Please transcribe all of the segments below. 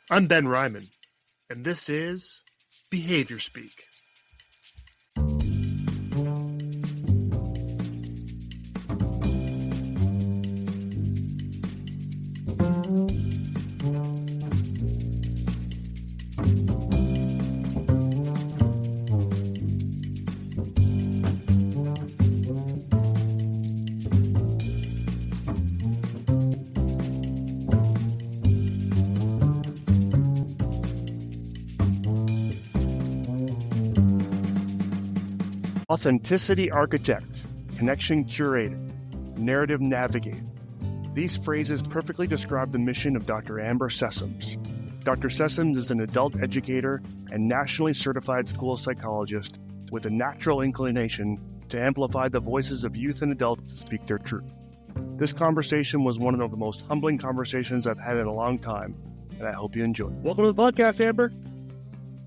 I'm Ben Ryman, and this is Behavior Speak. Authenticity architect, connection curated, narrative navigate. These phrases perfectly describe the mission of Dr. Amber Sessoms. Dr. Sessoms is an adult educator and nationally certified school psychologist with a natural inclination to amplify the voices of youth and adults to speak their truth. This conversation was one of the most humbling conversations I've had in a long time, and I hope you enjoy. Welcome to the podcast, Amber.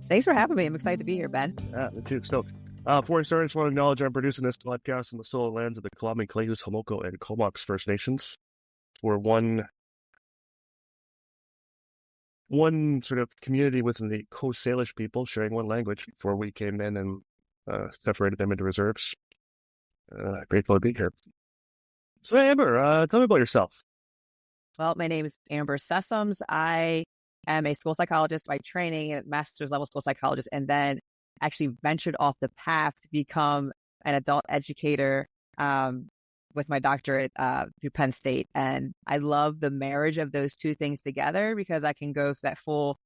Thanks for having me. I'm excited to be here, Ben. Me too. Stoked. Before I start, I just want to acknowledge I'm producing this podcast in the stolen lands of the Kalami, Kalehus, Homoko, and Comox First Nations. We're one sort of community within the Coast Salish people sharing one language before we came in and separated them into reserves. Grateful to be here. So, Amber, tell me about yourself. Well, my name is Amber Sessoms. I am a school psychologist by training, a master's level school psychologist, and then actually ventured off the path to become an adult educator with my doctorate through Penn State. And I love the marriage of those two things together because I can go to that full,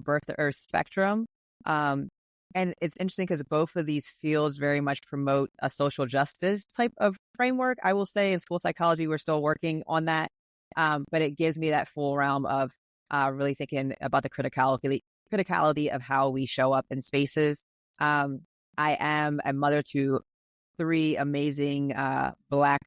birth to earth spectrum. And it's interesting because both of these fields very much promote a social justice type of framework. I will say in school psychology, we're still working on that. But it gives me that full realm of really thinking about the criticality of how we show up in spaces. I am a mother to 3 amazing Black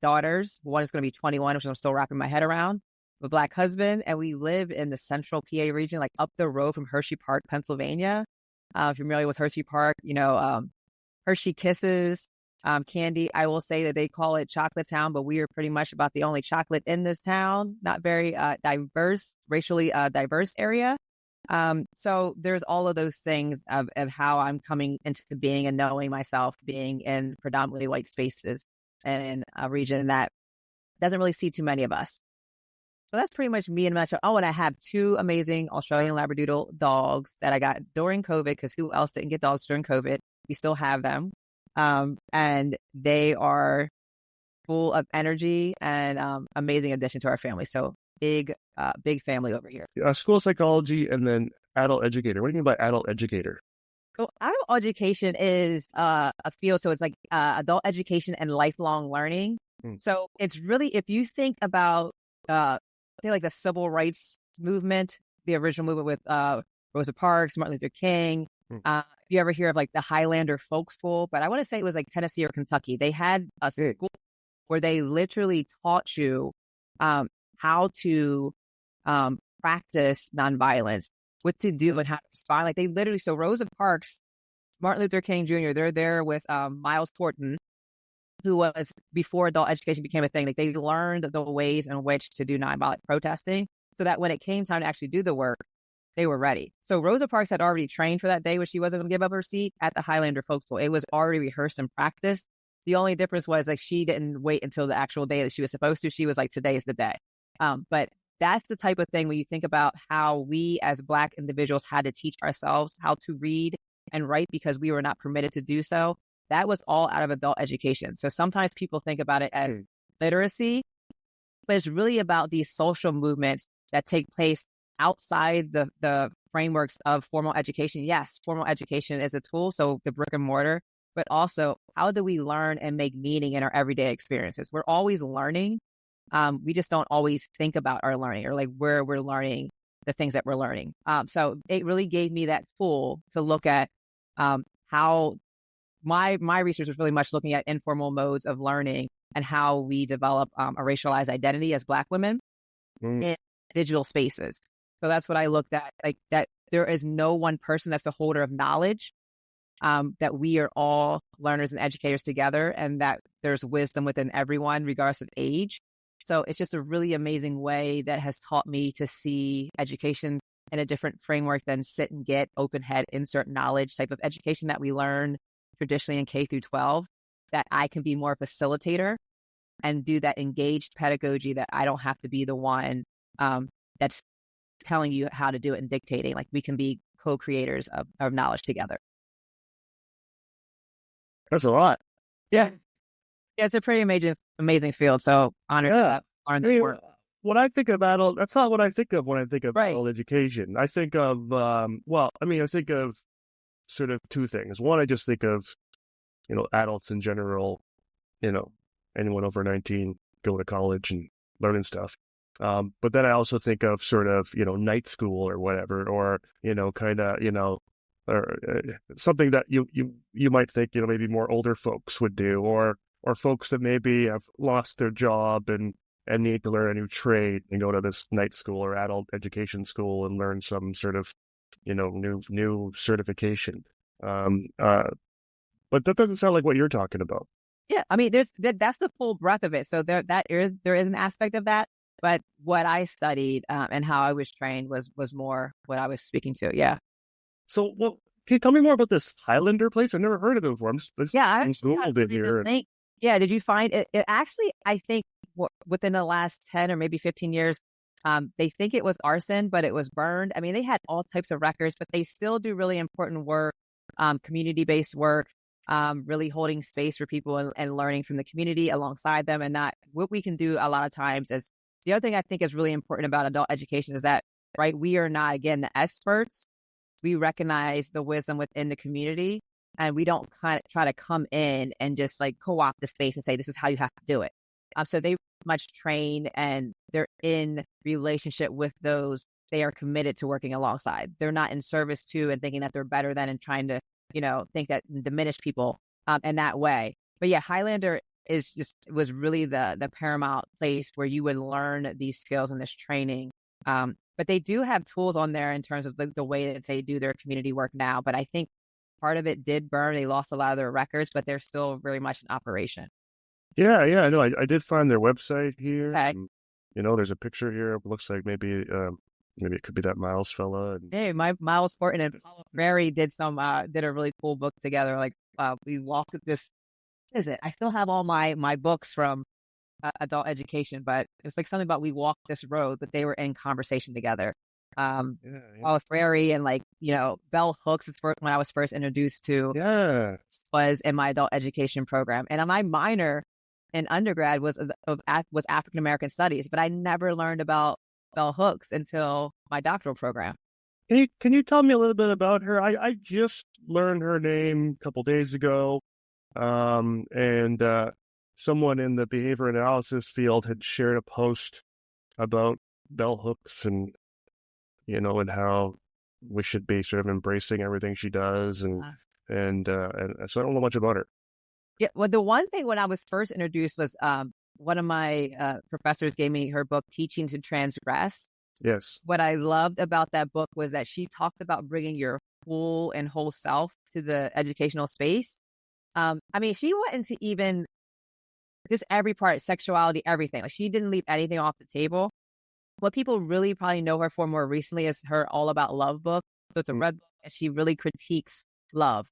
daughters. One is going to be 21, which I'm still wrapping my head around. A Black husband, and we live in the central PA region, like up the road from Hershey Park, Pennsylvania. If you're familiar with Hershey Park, Hershey Kisses, candy. I will say that they call it Chocolate Town, but we are pretty much about the only chocolate in this town. Not very diverse, racially diverse area. So there's all of those things of how I'm coming into being and knowing myself being in predominantly white spaces and in a region that doesn't really see too many of us. So that's pretty much me and my show. Oh, and I have 2 amazing Australian Labradoodle dogs that I got during COVID because who else didn't get dogs during COVID? We still have them. And they are full of energy and amazing addition to our family. So big family over here. School psychology and then adult educator. What do you mean by adult educator? So adult education is a field. So it's like adult education and lifelong learning. So it's really, if you think about, say like the civil rights movement, the original movement with Rosa Parks, Martin Luther King. If you ever hear of like the Highlander folk school, but I want to say it was like Tennessee or Kentucky. They had a school where they literally taught you how to practice nonviolence, what to do and how to respond. Like they literally, so Rosa Parks, Martin Luther King Jr., they're there with Miles Horton, who was, before adult education became a thing, like they learned the ways in which to do nonviolent protesting so that when it came time to actually do the work, they were ready. So Rosa Parks had already trained for that day where she wasn't going to give up her seat at the Highlander folk school. It was already rehearsed and practiced. The only difference was like she didn't wait until the actual day that she was supposed to. She was like, today is the day. But that's the type of thing when you think about how we as Black individuals had to teach ourselves how to read and write because we were not permitted to do so. That was all out of adult education. So sometimes people think about it as literacy, but it's really about these social movements that take place outside the frameworks of formal education. Yes, formal education is a tool, so the brick and mortar, but also how do we learn and make meaning in our everyday experiences? We're always learning. We just don't always think about our learning or like where we're learning the things that we're learning. So it really gave me that tool to look at how my research was really much looking at informal modes of learning and how we develop a racialized identity as Black women in digital spaces. So that's what I looked at, like that there is no one person that's the holder of knowledge, that we are all learners and educators together, and that there's wisdom within everyone, regardless of age. So it's just a really amazing way that has taught me to see education in a different framework than sit and get open head, insert knowledge type of education that we learn traditionally in K through 12, that I can be more a facilitator and do that engaged pedagogy, that I don't have to be the one that's telling you how to do it and dictating. Like, we can be co-creators of knowledge together. That's a lot. Yeah. Yeah, it's a pretty amazing field. So honored to learn the work. When I think of adult, that's not what I think of when I think of Right. adult education. I think of, I think of sort of two things. One, I just think of, adults in general, anyone over 19 going to college and learning stuff. But then I also think of sort of, night school or whatever, or, kind of, or something that you might think, maybe more older folks would do, or folks that maybe have lost their job and need to learn a new trade and go to this night school or adult education school and learn some sort of, new certification. But that doesn't sound like what you're talking about. Yeah, I mean, that's the full breadth of it. So there is an aspect of that, but what I studied and how I was trained was more what I was speaking to. Yeah. So, can you tell me more about this Highlander place? I've never heard of it before. I Googled it here. Yeah, did you find it? It actually, I think, within the last 10 or maybe 15 years, they think it was arson, but it was burned. I mean, they had all types of records, but they still do really important work, community-based work, really holding space for people and learning from the community alongside them. And that what we can do a lot of times is, the other thing I think is really important about adult education is that, right, we are not, again, the experts. We recognize the wisdom within the community, and we don't kind of try to come in and just like co-opt the space and say, this is how you have to do it. So they much train, and they're in relationship with those they are committed to working alongside. They're not in service to and thinking that they're better than and trying to, think that diminish people in that way. But yeah, Highlander was really the paramount place where you would learn these skills and this training. But they do have tools on there in terms of the way that they do their community work now. But I think part of it did burn. They lost a lot of their records, but they're still very much in operation. Yeah, I know. I did find their website here. Okay. And, there's a picture here. It looks like maybe it could be that Miles fella. And... Hey, Miles Horton and Paula Ferry did a really cool book together. Like we walked this. Is it? I still have all my books from adult education, but it was like something about we walked this road, but they were in conversation together. Paula Ferry and Bell Hooks is when I was first introduced to was in my adult education program, and my minor in undergrad was African American studies, but I never learned about Bell Hooks until my doctoral program. Can you tell me a little bit about her? I just learned her name a couple days ago, and someone in the behavior analysis field had shared a post about Bell Hooks and how we should be sort of embracing everything she does, and so I don't know much about her. Yeah, well, the one thing when I was first introduced was one of my professors gave me her book, Teaching to Transgress. Yes. What I loved about that book was that she talked about bringing your full and whole self to the educational space. She went into even just every part, sexuality, everything. Like, she didn't leave anything off the table. What people really probably know her for more recently is her All About Love book. So it's a red book, and she really critiques love,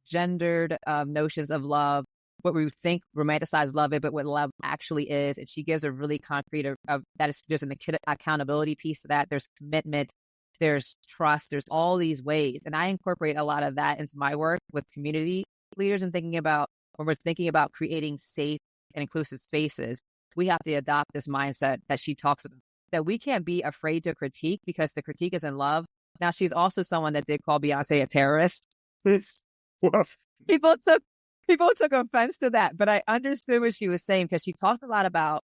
gendered notions of love, what we think romanticized love is, but what love actually is. And she gives a really concrete that is, there's an accountability piece to that. There's commitment, there's trust, there's all these ways. And I incorporate a lot of that into my work with community leaders and when we're thinking about creating safe and inclusive spaces, we have to adopt this mindset that she talks about, that we can't be afraid to critique because the critique is in love. Now, she's also someone that did call Beyonce a terrorist. People took offense to that, but I understood what she was saying because she talked a lot about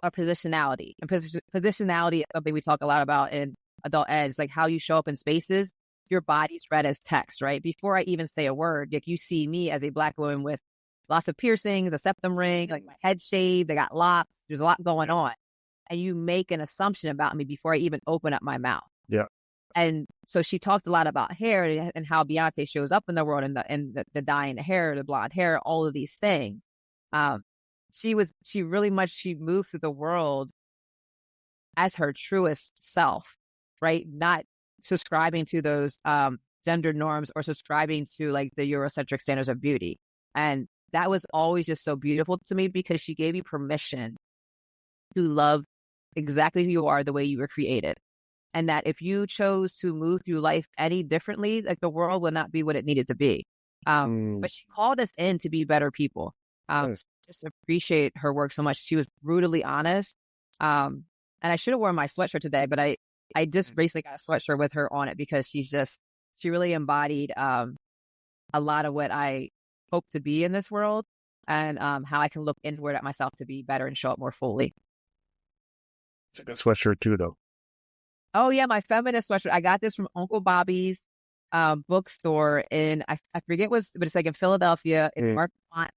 our positionality. And positionality is something we talk a lot about in adult ed. It's like how you show up in spaces. Your body's read as text, right? Before I even say a word, like you see me as a Black woman with lots of piercings, a septum ring, like my head shaved, I got locks. There's a lot going on. And you make an assumption about me before I even open up my mouth. Yeah. And so she talked a lot about hair and how Beyonce shows up in the world and the dye in the hair, the blonde hair, all of these things. she moved through the world as her truest self, right? Not subscribing to those gender norms or subscribing to like the Eurocentric standards of beauty. And that was always just so beautiful to me because she gave you permission to love exactly who you are, the way you were created. And that if you chose to move through life any differently, like the world would not be what it needed to be. But she called us in to be better people. Nice. Just appreciate her work so much. She was brutally honest. And I should have worn my sweatshirt today, but I just basically got a sweatshirt with her on it because she really embodied a lot of what I hope to be in this world and how I can look inward at myself to be better and show up more fully. It's a good sweatshirt too, though. Oh yeah, my feminist sweatshirt. I got this from Uncle Bobby's bookstore in I forget but it's like in Philadelphia. It's Mark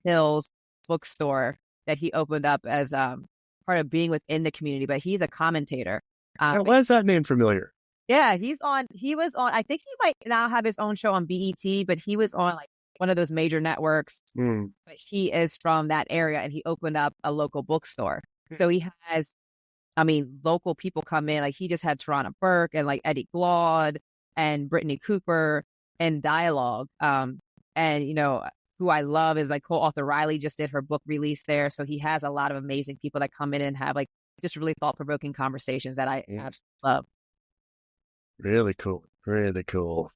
Hill's bookstore that he opened up as part of being within the community. But he's a commentator. Why is that name familiar? Yeah, he was on. I think he might now have his own show on BET, but he was on like one of those major networks. But he is from that area, and he opened up a local bookstore. So he has. Local people come in, like he just had Tarana Burke and like Eddie Glaude and Brittany Cooper and dialogue. And, who I love is like co-author Riley just did her book release there. So he has a lot of amazing people that come in and have like just really thought-provoking conversations that I absolutely love. Really cool. Really cool.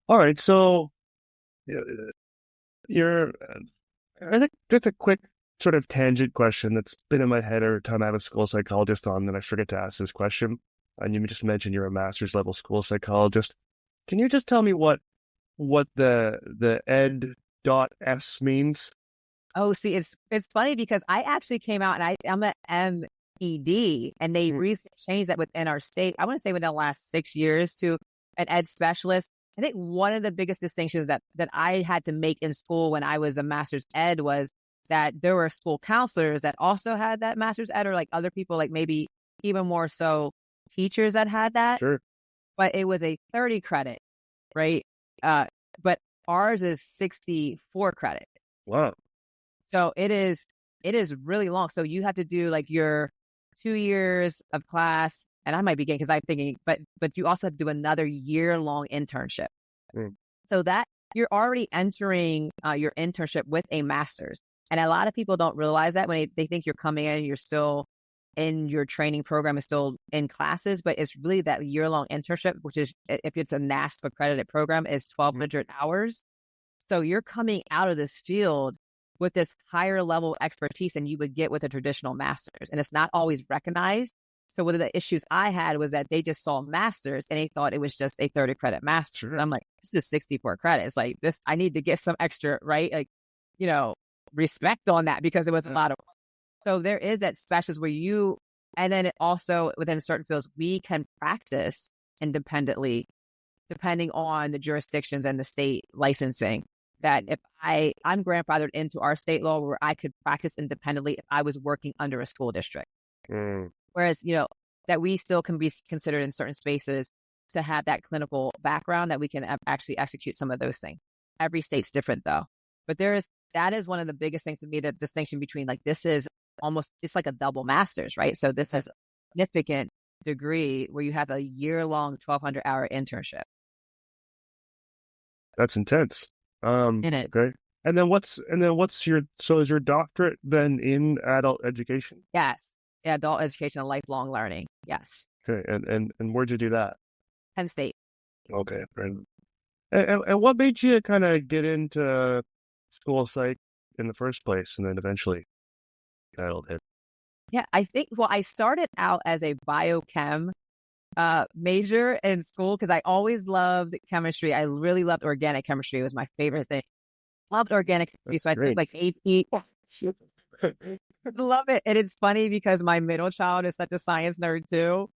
All right. So I think just a quick sort of tangent question that's been in my head every time I have a school psychologist on, and I forget to ask this question. And you just mentioned you're a master's level school psychologist. Can you just tell me what the ed.s means? Oh, see, it's funny because I actually came out and I'm an MED, and they recently changed that within our state. I want to say within the last 6 years to an ed specialist. I think one of the biggest distinctions that I had to make in school when I was a master's ed was that there were school counselors that also had that master's ed, or like other people, like maybe even more so teachers that had that. Sure. But it was a 30 credit, right? But ours is 64 credit. Wow. So it is really long. So you have to do like your 2 years of class, and I might be getting, because I'm thinking, but you also have to do another year-long internship. So that you're already entering your internship with a master's. And a lot of people don't realize that when they think you're coming in, you're still in your training program, is still in classes, but it's really that year-long internship, which is, if it's a NASP accredited program, is 1,200 hours. So you're coming out of this field with this higher level expertise than you would get with a traditional master's. And it's not always recognized. So one of the issues I had was that they just saw masters and they thought it was just a 30 credit master's. Sure. And I'm like, this is 64 credits. Like this, I need to get some extra, right? Like, respect on that, because it was a lot of work. So there is that specialist where and then it also within certain fields, we can practice independently depending on the jurisdictions and the state licensing. That if I'm grandfathered into our state law where I could practice independently if I was working under a school district. Whereas, that we still can be considered in certain spaces to have that clinical background that we can actually execute some of those things. Every state's different though. But that is one of the biggest things to me, the distinction between like, this is almost, it's like a double master's, right? So this is a significant degree where you have a year-long 1,200-hour internship. That's intense. In it. Okay. And then is your doctorate then in adult education? Yes. Yeah, adult education and lifelong learning. Yes. Okay. And where'd you do that? Penn State. Okay. And what made you kind of get into school psych in the first place, and then eventually adulthood? Yeah, I think, I started out as a biochem major in school because I always loved chemistry. I really loved organic chemistry. It was my favorite thing. Loved organic chemistry. So I took like AP. Love it. And it's funny because my middle child is such a science nerd too.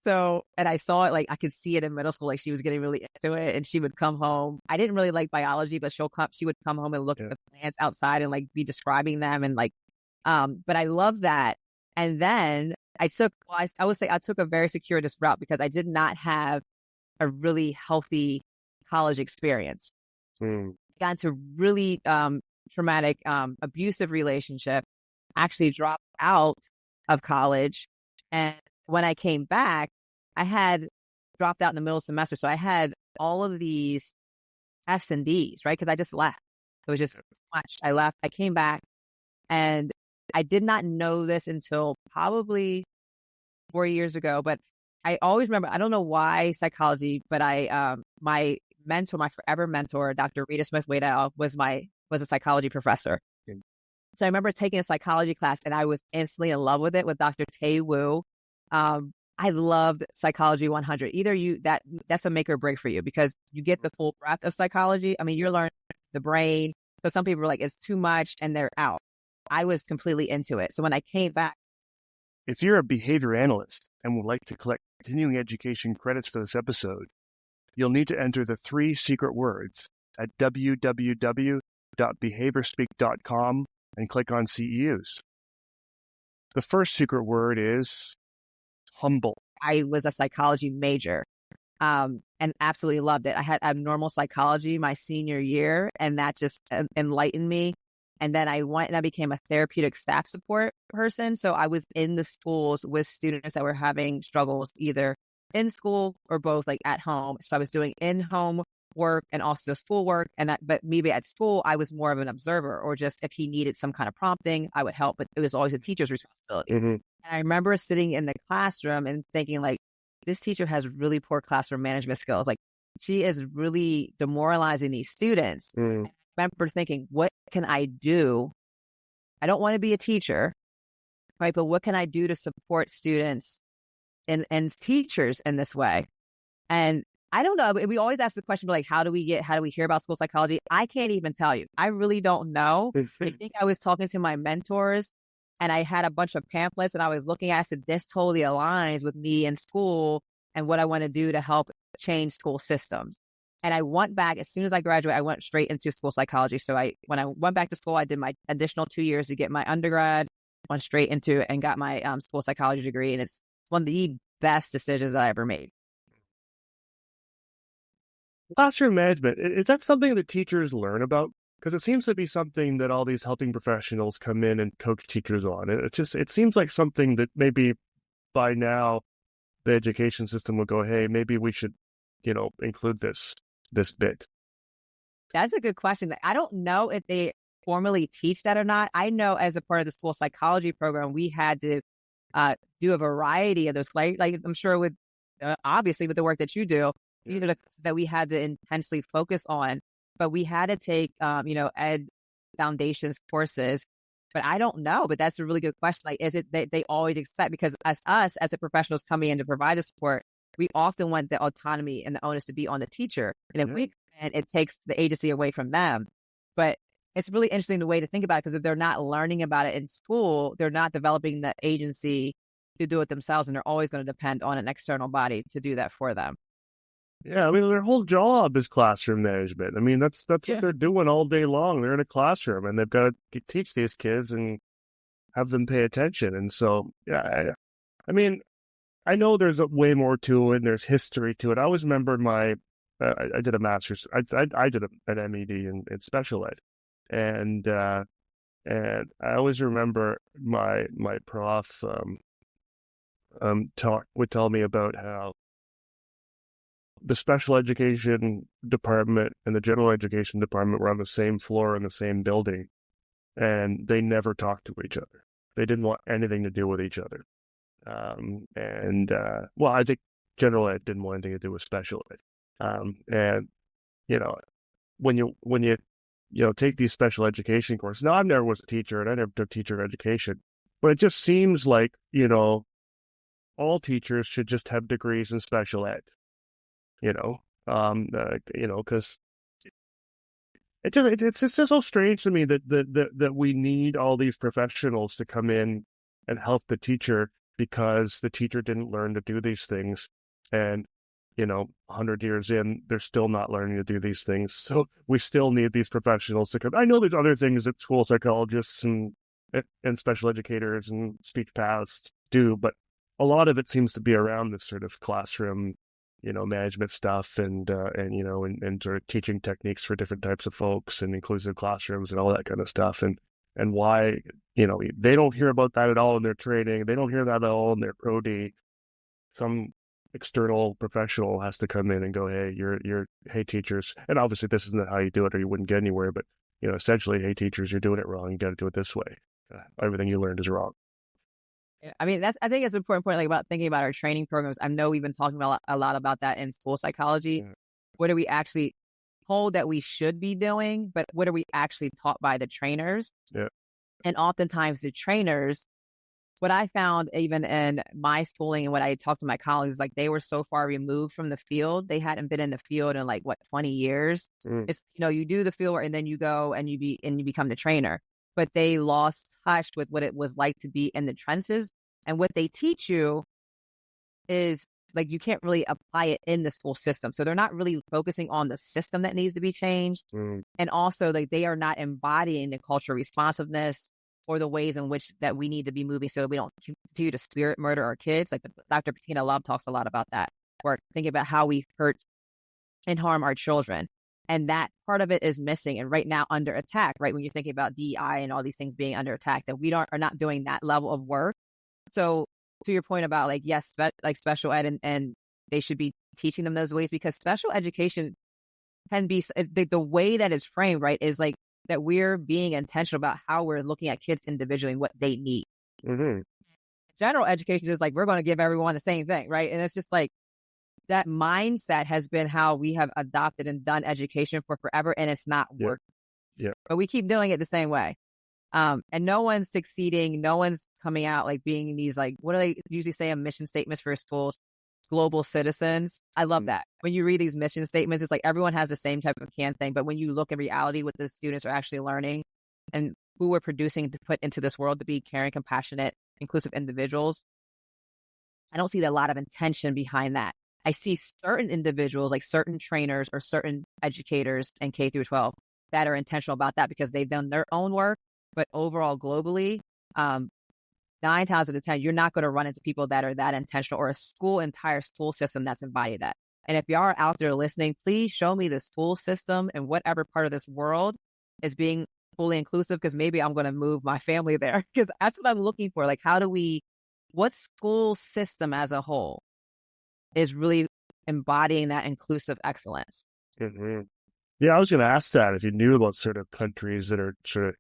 So, and I saw it, like I could see it in middle school, like she was getting really into it, and she would come home. I didn't really like biology, but she would come home and look at the plants outside and like be describing them, and like, but I love that. And then I would say I took a very circuitous route because I did not have a really healthy college experience. I got into really traumatic, abusive relationship. actually dropped out of college. And when I came back, I had dropped out in the middle semester. So I had all of these F's and D's, right? Because I just left. It was just too much. I left. I came back, and I did not know this until probably 4 years ago. But I always remember, I don't know why psychology, but my mentor, my forever mentor, Dr. Rita Smith-Waddell, was a psychology professor. So I remember taking a psychology class, and I was instantly in love with it with Dr. Tae Woo. I loved Psychology 100. That's a make or break for you, because you get the full breadth of psychology. I mean, you're learning the brain. So some people are like, it's too much, and they're out. I was completely into it. So when I came back. If you're a behavior analyst and would like to collect continuing education credits for this episode, you'll need to enter the 3 secret words at www.behaviorspeak.com and click on CEUs. The first secret word is humble. I was a psychology major and absolutely loved it. I had abnormal psychology my senior year, and that just enlightened me. And then I went and I became a therapeutic staff support person. So I was in the schools with students that were having struggles either in school or both, like at home. So I was doing in-home work and also school work. But maybe at school, I was more of an observer, or just if he needed some kind of prompting, I would help. But it was always a teacher's responsibility. Mm-hmm. And I remember sitting in the classroom and thinking, like, this teacher has really poor classroom management skills. Like, she is really demoralizing these students. Mm. I remember thinking, what can I do? I don't want to be a teacher, right? But what can I do to support students and teachers in this way? And I don't know. We always ask the question, like, how do we hear about school psychology? I can't even tell you. I really don't know. I think I was talking to my mentors, and I had a bunch of pamphlets, and I was looking at it. This totally aligns with me in school and what I want to do to help change school systems. And I went back, as soon as I graduated, I went straight into school psychology. So when I went back to school, I did my additional 2 years to get my undergrad, went straight into it and got my school psychology degree. And it's one of the best decisions I ever made. Classroom management, is that something that teachers learn about? Because it seems to be something that all these helping professionals come in and coach teachers on. It seems like something that maybe by now the education system will go, hey, maybe we should, include this bit. That's a good question. I don't know if they formally teach that or not. I know as a part of the school psychology program, we had to do a variety of those, like I'm sure with, obviously with the work that you do, these are the that we had to intensely focus on, but we had to take, ed foundations courses. But I don't know, but that's a really good question. Like, is it they always expect, because us as a professionals coming in to provide the support, we often want the autonomy and the onus to be on the teacher. And if it takes the agency away from them. But it's really interesting the way to think about it, because if they're not learning about it in school, they're not developing the agency to do it themselves. And they're always going to depend on an external body to do that for them. Yeah, I mean, their whole job is classroom management. I mean, that's what they're doing all day long. They're in a classroom, and they've got to teach these kids and have them pay attention. And so, I mean, I know there's way more to it, and there's history to it. I always remember I did a master's. I did an MED in special ed, and I always remember my prof would tell me about how the special education department and the general education department were on the same floor in the same building, and they never talked to each other. They didn't want anything to do with each other. I think general ed didn't want anything to do with special ed. When you take these special education courses, now I never was a teacher and I never took teacher education, but it just seems like, all teachers should just have degrees in special ed. Because it's just so strange to me that we need all these professionals to come in and help the teacher, because the teacher didn't learn to do these things. And, 100 years in, they're still not learning to do these things. So we still need these professionals to come. I know there's other things that school psychologists and special educators and speech paths do, but a lot of it seems to be around this sort of classroom management stuff and sort of teaching techniques for different types of folks and inclusive classrooms and all that kind of stuff. And and why, they don't hear about that at all in their training. They don't hear that at all in their Pro-D. Some external professional has to come in and go, hey teachers, and obviously this isn't how you do it or you wouldn't get anywhere, but essentially, hey teachers, you're doing it wrong. You got to do it this way. Everything you learned is wrong. I mean, I think it's an important point, like about thinking about our training programs. I know we've been talking about a lot about that in school psychology. Yeah. What are we actually told that we should be doing, but what are we actually taught by the trainers? Yeah. And oftentimes the trainers, what I found even in my schooling and what I talked to my colleagues is like they were so far removed from the field. They hadn't been in the field in 20 years. It's, you do the field work and then you go and you become the trainer. But they lost touch with what it was like to be in the trenches. And what they teach you is you can't really apply it in the school system. So they're not really focusing on the system that needs to be changed. And also they are not embodying the cultural responsiveness or the ways in which that we need to be moving so that we don't continue to spirit murder our kids. Like Dr. Patina Love talks a lot about that, or thinking about how we hurt and harm our children. And that part of it is missing and right now under attack, right? When you're thinking about DEI and all these things being under attack, that we are not doing that level of work. So to your point about yes, special ed and they should be teaching them those ways, because special education can be the way that it's framed, right, is that we're being intentional about how we're looking at kids individually and what they need. Mm-hmm. General education is we're going to give everyone the same thing, right? And it's just that mindset has been how we have adopted and done education for forever, and it's not working. Yeah. But we keep doing it the same way. And no one's succeeding. No one's coming out being these what do they usually say in mission statements for schools? Global citizens. I love that. When you read these mission statements, it's everyone has the same type of can thing. But when you look in reality what the students are actually learning and who we're producing to put into this world to be caring, compassionate, inclusive individuals, I don't see a lot of intention behind that. I see certain individuals, certain trainers or certain educators in K through 12 that are intentional about that because they've done their own work. But overall, globally, 9 times out of 10, you're not going to run into people that are that intentional or entire school system that's embodied that. And if you are out there listening, please show me the school system and whatever part of this world is being fully inclusive, because maybe I'm going to move my family there, because that's what I'm looking for. What school system as a whole is really embodying that inclusive excellence? Mm-hmm. Yeah, I was going to ask that if you knew about certain countries that are sort of,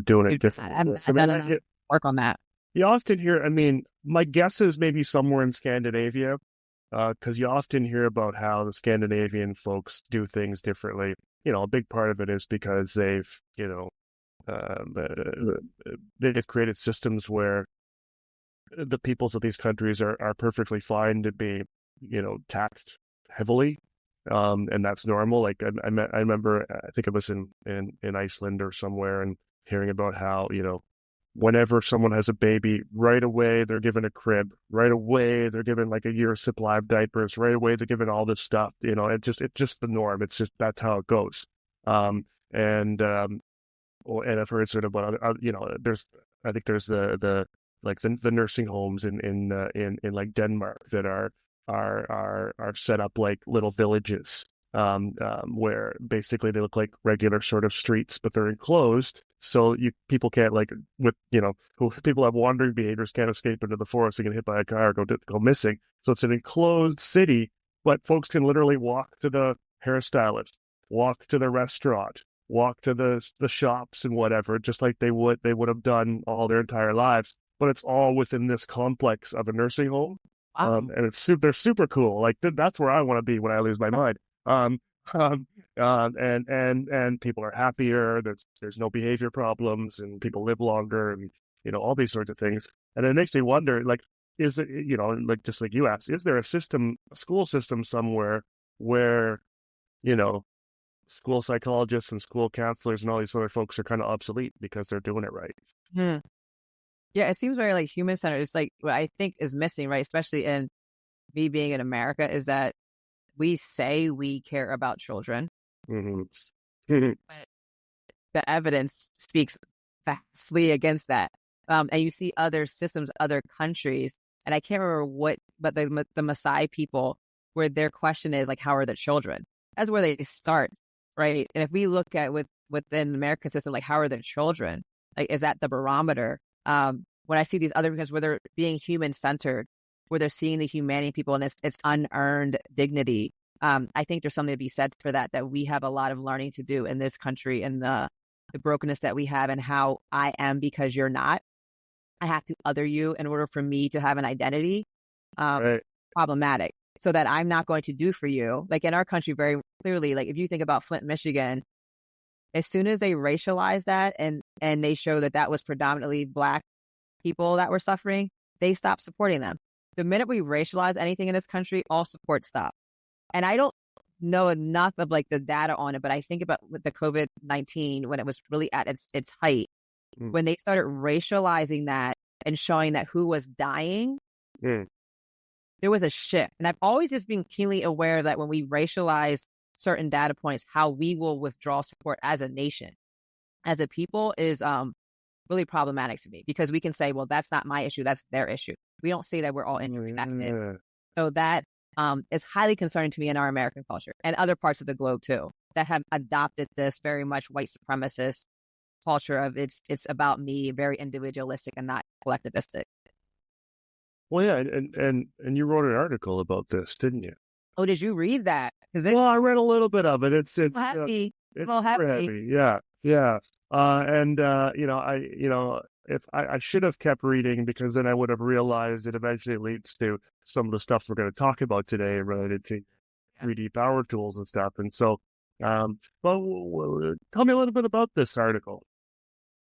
doing it differently. I've done enough work on that. You often hear, my guess is maybe somewhere in Scandinavia, because you often hear about how the Scandinavian folks do things differently. A big part of it is because they've created systems where the peoples of these countries are perfectly fine to be, taxed heavily. And that's normal. I remember, I think it was in Iceland or somewhere, and hearing about how, whenever someone has a baby, right away they're given a crib, right away they're given a year's supply of diapers, right away they're given all this stuff. It's just the norm. It's just, that's how it goes. And I've heard sort of about other, there's the nursing homes in Denmark that are set up like little villages, where basically they look like regular sort of streets, but they're enclosed. So people can't people have wandering behaviors, can't escape into the forest, they get hit by a car, go missing. So it's an enclosed city, but folks can literally walk to the hairstylist, walk to the restaurant, walk to the shops and whatever, just like they would have done all their entire lives. But it's all within this complex of a nursing home. And they're super cool. That's where I want to be when I lose my mind. And people are happier. There's no behavior problems, and people live longer, and all these sorts of things. And it makes me wonder, is it, just like you asked, is there a school system somewhere where school psychologists and school counselors and all these other folks are kind of obsolete because they're doing it right? Yeah, it seems very human-centered. It's what I think is missing, right? Especially in me being in America, is that we say we care about children, but the evidence speaks vastly against that. And you see other systems, other countries, and I can't remember but the Maasai people, where their question is how are the children? That's where they start, right? And if we look at within the American system, how are the children? Like, is that the barometer? When I see these other countries where they're being human-centered, where they're seeing the humanity of people and it's unearned dignity, I think there's something to be said for that we have a lot of learning to do in this country, and the brokenness that we have, and how I am because you're not. I have to other you in order for me to have an identity. Right. Problematic. So that I'm not going to do for you. Like in our country, very clearly, like if you think about Flint, Michigan, as soon as they racialize that and they show that was predominantly Black people that were suffering, they stopped supporting them. The minute we racialize anything in this country, all support stopped. And I don't know enough of like the data on it, but I think about with the COVID-19, when it was really at its height, when they started racializing that and showing that who was dying, there was a shift. And I've always just been keenly aware that when we racialize certain data points, how we will withdraw support as a nation, as a people, is really problematic to me, because we can say, well, that's not my issue, that's their issue. We don't say that we're all interconnected. So that is highly concerning to me in our American culture and other parts of the globe too, that have adopted this very much white supremacist culture of it's about me, very individualistic and not collectivistic. Well, yeah, and you wrote an article about this, didn't you? Oh, did you read that? Well, I read a little bit of it. It's heavy. It's a little heavy. Yeah. If I should have kept reading, because then I would have realized it eventually leads to some of the stuff we're going to talk about today related to 3D power tools and stuff. And so, tell me a little bit about this article.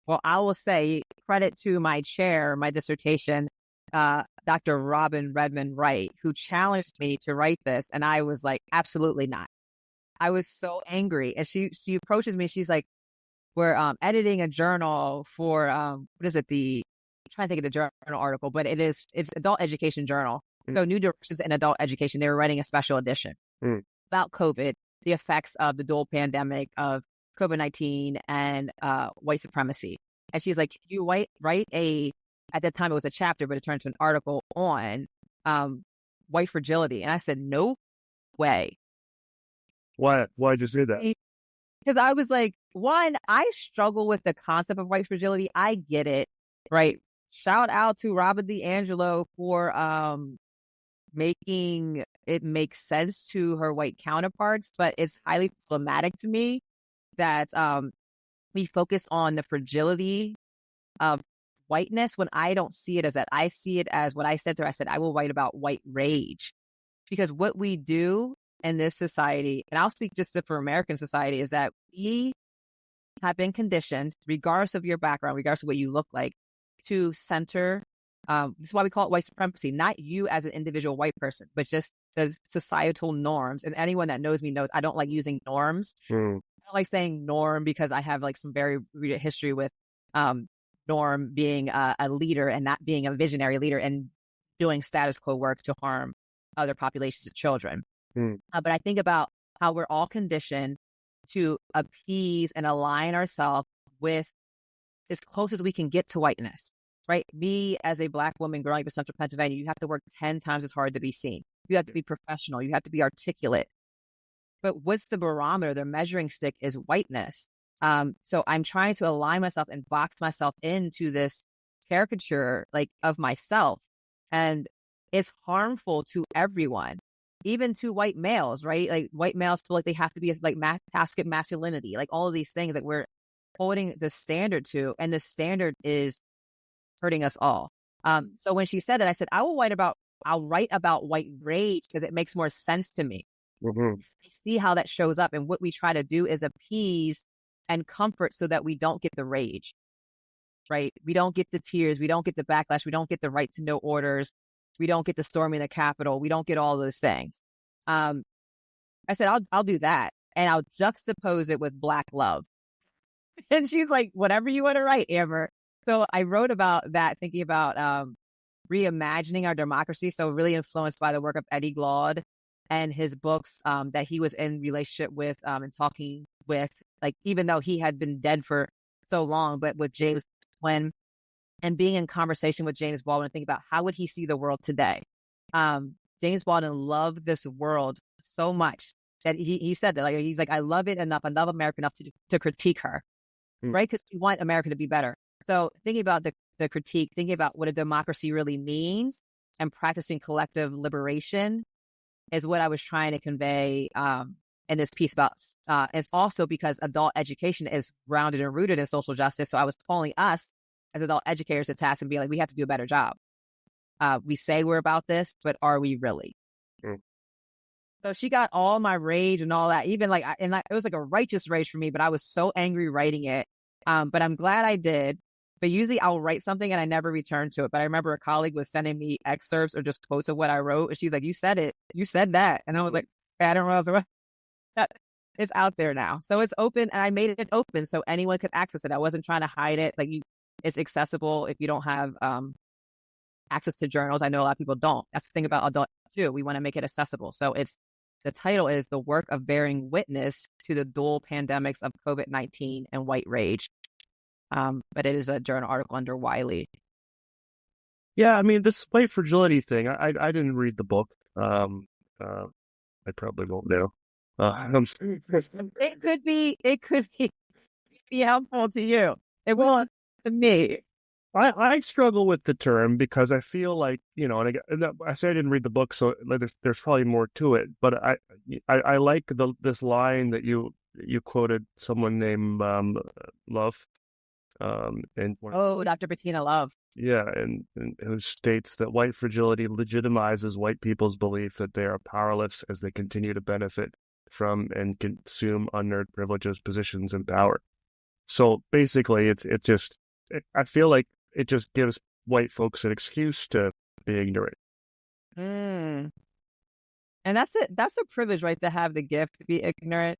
Well, I will say credit to my chair, my dissertation, Dr. Robin Redmond Wright, who challenged me to write this. And I was like, absolutely not. I was so angry. And she approaches me. She's like, we're editing a journal for, I'm trying to think of the journal article, but it's adult education journal. So New Directions in Adult Education. They were writing a special edition about COVID, the effects of the dual pandemic of COVID-19 and white supremacy. And she's like, you write at that time it was a chapter, but it turned to an article on white fragility. And I said, no way. Why'd you say that? Because I was like, one, I struggle with the concept of white fragility. I get it, right? Shout out to Robin DiAngelo for making it make sense to her white counterparts, but it's highly problematic to me that we focus on the fragility of whiteness when I don't see it as that. I see it as what I said to her. I said, I will write about white rage, because what we do in this society, and I'll speak just for American society, is that we have been conditioned, regardless of your background, regardless of what you look like, to center. This is why we call it white supremacy, not you as an individual white person, but just the societal norms. And anyone that knows me knows I don't like using norms. I don't like saying norm, because I have like some very rooted history with Norm being a leader and not being a visionary leader and doing status quo work to harm other populations of children. But I think about how we're all conditioned to appease and align ourselves with as close as we can get to whiteness, right? Me as a Black woman growing up in Central Pennsylvania, you have to work 10 times as hard to be seen. You have to be professional. You have to be articulate. But what's the barometer? The measuring stick is whiteness. So I'm trying to align myself and box myself into this caricature of myself. And it's harmful to everyone, even to white males, right? Like white males feel like they have to be toxic masculinity, like all of these things that we're holding the standard to, and the standard is hurting us all. So when she said that, I said, I'll write about white rage because it makes more sense to me. I see how that shows up. And what we try to do is appease and comfort so that we don't get the rage, right? We don't get the tears. We don't get the backlash. We don't get the right to know orders. We don't get the storming the Capitol. We don't get all those things. I said, I'll do that. And I'll juxtapose it with Black love. And she's like, whatever you want to write, Amber. So I wrote about that, thinking about reimagining our democracy. So really influenced by the work of Eddie Glaude and his books that he was in relationship with and talking with, even though he had been dead for so long, but with James Baldwin and being in conversation with James Baldwin and think about how would he see the world today. James Baldwin loved this world so much that he said that he's like, I love it enough. I love America enough to critique her, right? Because we want America to be better. So thinking about the critique, thinking about what a democracy really means and practicing collective liberation is what I was trying to convey in this piece about. It's also because adult education is grounded and rooted in social justice. So I was calling us as adult educators to task and be like, we have to do a better job. We say we're about this, but are we really? Mm. So she got all my rage and all that, even like, it was like a righteous rage for me, but I was so angry writing it. But I'm glad I did. But usually I'll write something and I never return to it. But I remember a colleague was sending me excerpts or just quotes of what I wrote. And she's like, you said it. You said that. And I was like, I don't realize what. It's out there now. So it's open, and I made it open so anyone could access it. I wasn't trying to hide it. Like, it's accessible if you don't have access to journals. I know a lot of people don't. That's the thing about adult too. We want to make it accessible. So the title is The Work of Bearing Witness to the Dual Pandemics of COVID-19 and White Rage. But it is a journal article under Wiley. Yeah, I mean, this white fragility thing, I didn't read the book. I probably won't now. It could be helpful to you. It will to me. I struggle with the term because I feel like, and I say I didn't read the book, so there's probably more to it. But I like this line that you quoted, someone named Love. Dr. Bettina Love. Yeah, and who states that white fragility legitimizes white people's belief that they are powerless as they continue to benefit from and consume unearned privileges, positions, and power. So basically, I feel like it just gives white folks an excuse to be ignorant. And that's it. That's a privilege, right? To have the gift to be ignorant.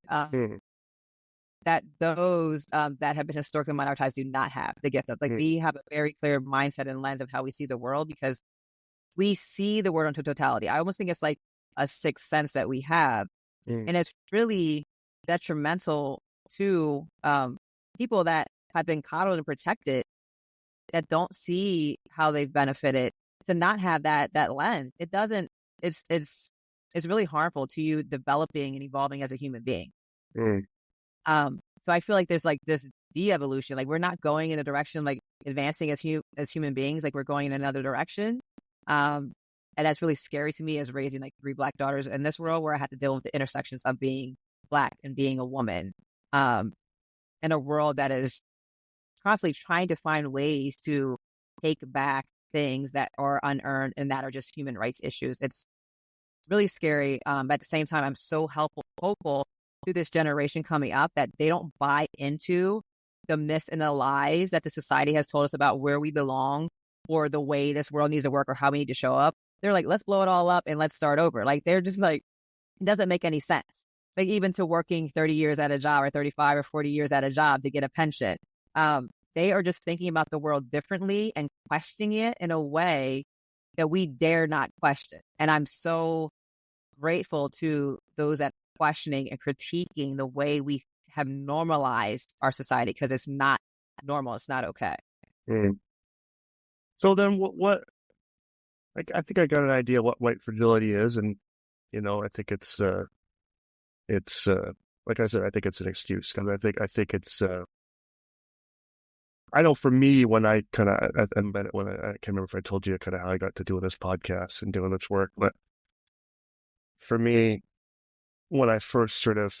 That those that have been historically minoritized do not have the gift of. We have a very clear mindset and lens of how we see the world because we see the world into totality. I almost think it's like a sixth sense that we have. And it's really detrimental to people that have been coddled and protected that don't see how they've benefited to not have that lens. It doesn't. It's really harmful to you developing and evolving as a human being. So I feel like there's like this de-evolution. Like, we're not going in a direction like advancing as human beings. Like, we're going in another direction. And that's really scary to me as raising like 3 Black daughters in this world where I had to deal with the intersections of being Black and being a woman, in a world that is constantly trying to find ways to take back things that are unearned and that are just human rights issues. It's really scary. But at the same time, I'm so hopeful to this generation coming up that they don't buy into the myths and the lies that the society has told us about where we belong or the way this world needs to work or how we need to show up. They're like, let's blow it all up and let's start over. Like, they're just like, it doesn't make any sense. Like, even to working 30 years at a job or 35 or 40 years at a job to get a pension. They are just thinking about the world differently and questioning it in a way that we dare not question. And I'm so grateful to those that are questioning and critiquing the way we have normalized our society, because it's not normal. It's not okay. So then what I think I got an idea what white fragility is, and I think it's like I said, I think it's an excuse, because I think it's I know for me, when I can't remember if I told you kind of how I got to doing this podcast and doing this work, but for me, when I first sort of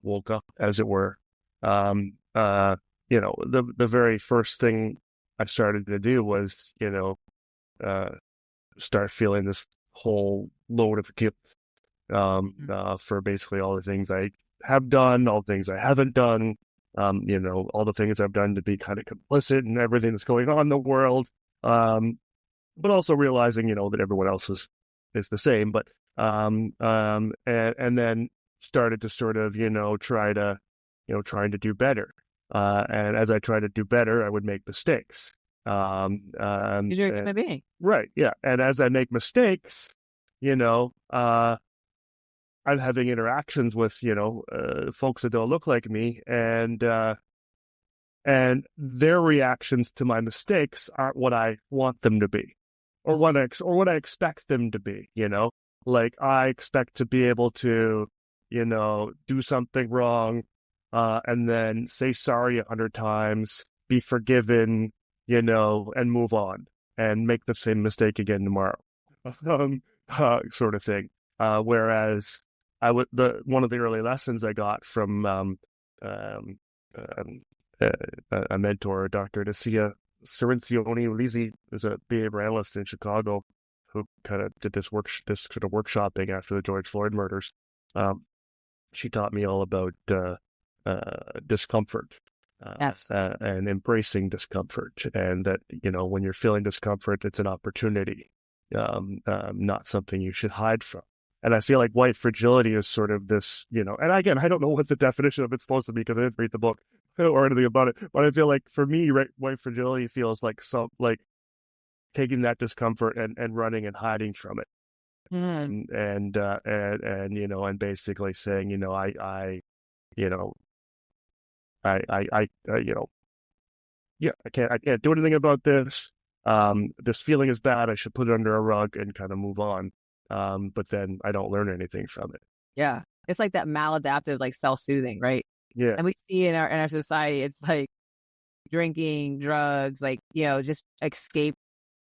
woke up, as it were, the very first thing I started to do was start feeling this whole load of guilt for basically all the things I have done, all the things I haven't done, all the things I've done to be kind of complicit in everything that's going on in the world, but also realizing that everyone else is the same, but and then started to sort of trying to do better, and as I tried to do better, I would make mistakes. Because you're a human being. Right, yeah. And as I make mistakes, I'm having interactions with, folks that don't look like me, and their reactions to my mistakes aren't what I want them to be, or what I expect them to be, Like, I expect to be able to, do something wrong, and then say sorry 100 times, be forgiven, and move on and make the same mistake again tomorrow, sort of thing. Whereas one of the early lessons I got from a mentor, Dr. Nasia Cerinthione-Lisi, who's a behavior analyst in Chicago, who kind of did this sort of workshopping after the George Floyd murders. She taught me all about discomfort. Yes. And embracing discomfort, and that when you're feeling discomfort, it's an opportunity, not something you should hide from. And I feel like white fragility is sort of this, and again, I don't know what the definition of it's supposed to be because I didn't read the book or anything about it. But I feel like for me, white fragility feels like taking that discomfort and running and hiding from it, and basically saying, I can't do anything about this. This feeling is bad. I should put it under a rug and kind of move on. But then I don't learn anything from it. Yeah. It's like that maladaptive, like self-soothing, right? Yeah. And we see in our society, it's like drinking, drugs, like, just escape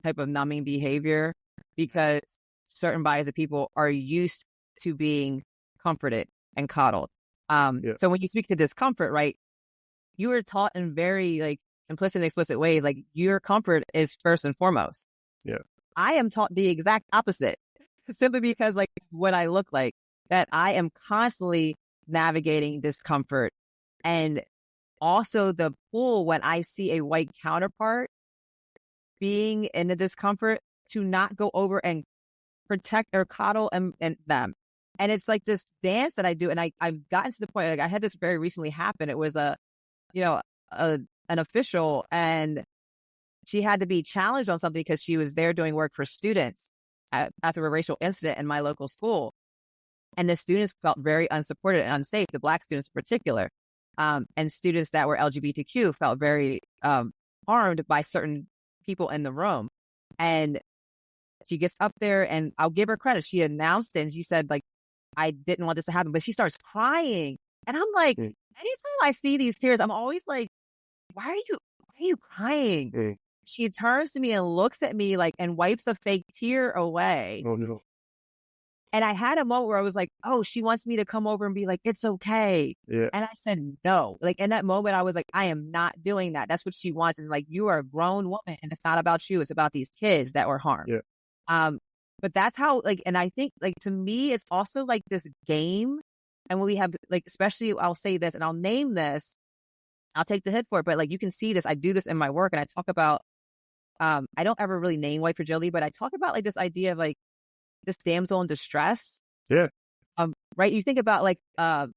type of numbing behavior, because certain bodies of people are used to being comforted and coddled. So when you speak to discomfort, right, you were taught in very like implicit and explicit ways, like your comfort is first and foremost. Yeah. I am taught the exact opposite, simply because like what I look like, that I am constantly navigating discomfort. And also the pull when I see a white counterpart being in the discomfort to not go over and protect or coddle and them. And it's like this dance that I do. And I've gotten to the point, like I had this very recently happen. It was an official, and she had to be challenged on something because she was there doing work for students after a racial incident in my local school. And the students felt very unsupported and unsafe, the Black students in particular. And students that were LGBTQ felt very harmed by certain people in the room. And she gets up there, and I'll give her credit. She announced it, and she said, like, I didn't want this to happen, but she starts crying. And I'm like, anytime I see these tears, I'm always like, why are you crying? She turns to me and looks at me like, and wipes a fake tear away. Oh no. And I had a moment where I was like, oh, she wants me to come over and be like, it's okay. Yeah. And I said, no. Like in that moment, I was like, I am not doing that. That's what she wants. And like, you are a grown woman, and it's not about you. It's about these kids that were harmed. Yeah. But that's how, like, and I think, like, to me, it's also like this game. And when we have, like, especially, I'll say this and I'll name this, I'll take the hit for it. But like, you can see this, I do this in my work, and I talk about, I don't ever really name white fragility, but I talk about like this idea of like this damsel in distress. Yeah. Right. You think about like, what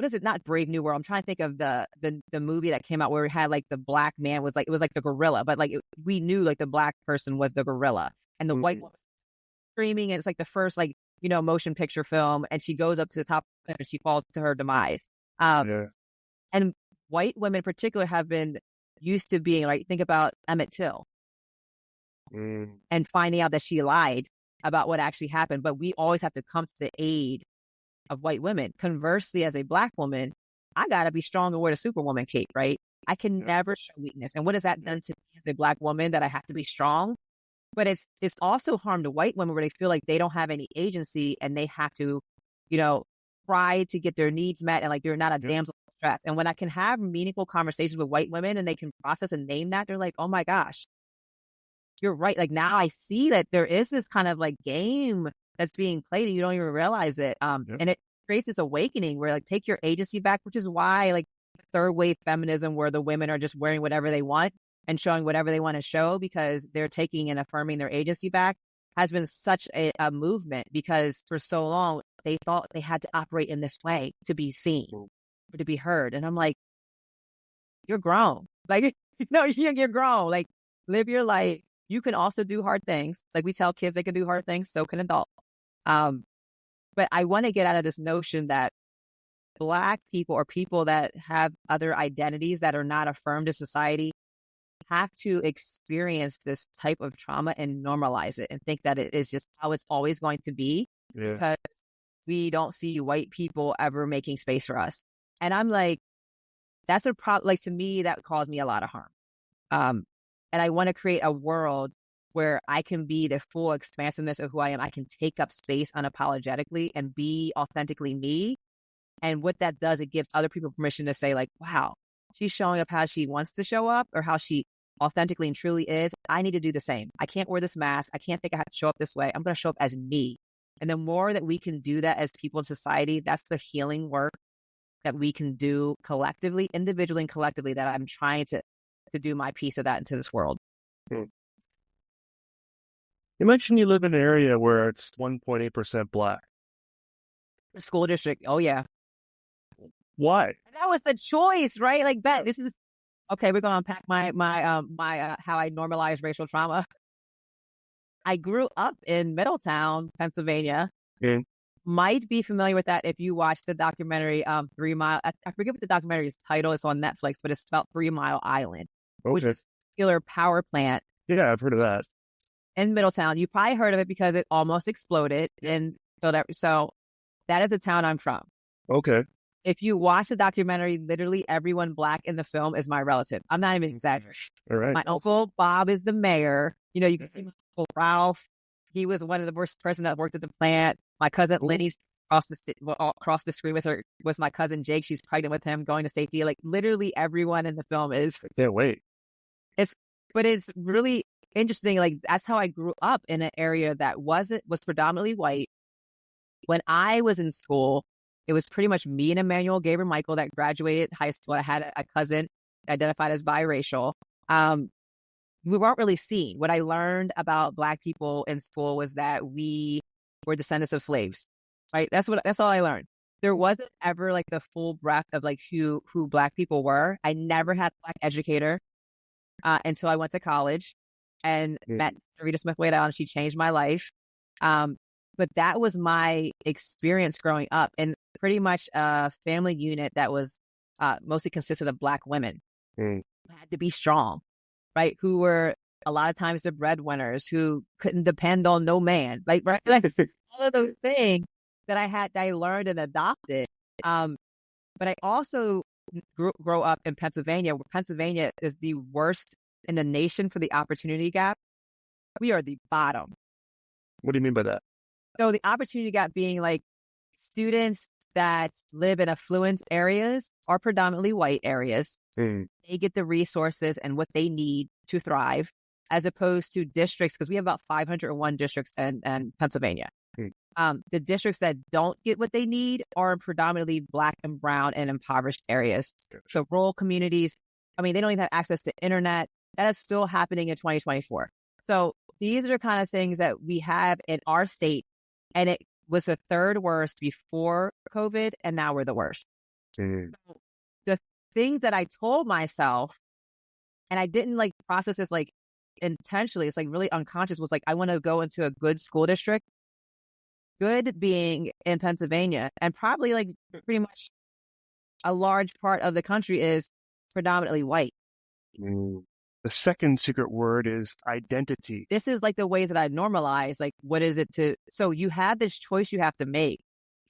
is it? Not Brave New World. I'm trying to think of the movie that came out where we had like the Black man was like, it was like the gorilla, but like we knew like the Black person was the gorilla, and the white woman screaming. And it's like the first like, motion picture film. And she goes up to the top and she falls to her demise. And white women in particular have been used to being like, think about Emmett Till and finding out that she lied about what actually happened. But we always have to come to the aid of white women. Conversely, as a Black woman, I got to be strong and wear the Superwoman cape, right? I can never show weakness. And what has that done to me as a Black woman, that I have to be strong? But it's also harmed to white women where they feel like they don't have any agency, and they have to, try to get their needs met, and like they're not a damsel in distress. And when I can have meaningful conversations with white women and they can process and name that, they're like, oh my gosh, you're right. Like now I see that there is this kind of like game that's being played and you don't even realize it. And it creates this awakening where like take your agency back, which is why like third wave feminism, where the women are just wearing whatever they want and showing whatever they want to show because they're taking and affirming their agency back, has been such a movement, because for so long they thought they had to operate in this way to be seen or to be heard. And I'm like, you're grown. Like, you're grown. Like, live your life. You can also do hard things. Like we tell kids they can do hard things, so can adults. But I want to get out of this notion that Black people or people that have other identities that are not affirmed in society have to experience this type of trauma and normalize it and think that it is just how it's always going to be, because we don't see white people ever making space for us. And I'm like, that's a problem. Like, to me, that caused me a lot of harm. And I want to create a world where I can be the full expansiveness of who I am. I can take up space unapologetically and be authentically me. And what that does, it gives other people permission to say, like, wow, she's showing up how she wants to show up or how she authentically and truly is. I need to do the same. I can't wear this mask. I can't think I have to show up this way. I'm going to show up as me. And the more that we can do that as people in society, that's the healing work that we can do collectively, individually and collectively, that I'm trying to do my piece of that into this world. You mentioned you live in an area where it's 1.8% Black. The school district. Oh, yeah. Why? And that was the choice, right? Like, Bet, this is, okay, we're going to unpack my how I normalize racial trauma. I grew up in Middletown, Pennsylvania. Mm. Might be familiar with that if you watch the documentary 3 Mile. I forget what the documentary's title is on Netflix, but it's about 3 Mile Island, which is a nuclear power plant. Yeah, I've heard of that. In Middletown. You probably heard of it because it almost exploded in Philadelphia. So that is the town I'm from. Okay. If you watch the documentary, literally everyone Black in the film is my relative. I'm not even exaggerating. All right. My uncle Bob is the mayor. You know, you can see my uncle Ralph. He was one of the worst person that worked at the plant. My cousin Lenny's across the screen with my cousin Jake. She's pregnant with him, going to safety. Like literally everyone in the film is. I can't wait. But it's really interesting. Like that's how I grew up in an area that was predominantly white. When I was in school, it was pretty much me and Emmanuel Gabriel Michael that graduated high school. I had a cousin identified as biracial. We weren't really seen. What I learned about Black people in school was that we were descendants of slaves, right? That's all I learned. There wasn't ever like the full breadth of like who Black people were. I never had a Black educator until I went to college and met Rita Smith Wade and she changed my life. But that was my experience growing up in pretty much a family unit that was mostly consisted of Black women who had to be strong, right? Who were a lot of times the breadwinners who couldn't depend on no man, like, right? Like all of those things that I learned and adopted. But I also grow up in Pennsylvania, where Pennsylvania is the worst in the nation for the opportunity gap. We are the bottom. What do you mean by that? So the opportunity gap being like students that live in affluent areas are predominantly white areas. They get the resources and what they need to thrive, as opposed to districts, because we have about 501 districts in Pennsylvania. The districts that don't get what they need are predominantly Black and brown and impoverished areas. So rural communities, I mean, they don't even have access to internet. That is still happening in 2024. So these are the kind of things that we have in our state. And it was the third worst before COVID, and now we're the worst. So the thing that I told myself, and I didn't like process this like intentionally, it's like really unconscious, was like, I want to go into a good school district. Good being in Pennsylvania, and probably like pretty much a large part of the country is predominantly white. The second secret word is identity. This is like the ways that I normalize, like, what is it to, so you have this choice you have to make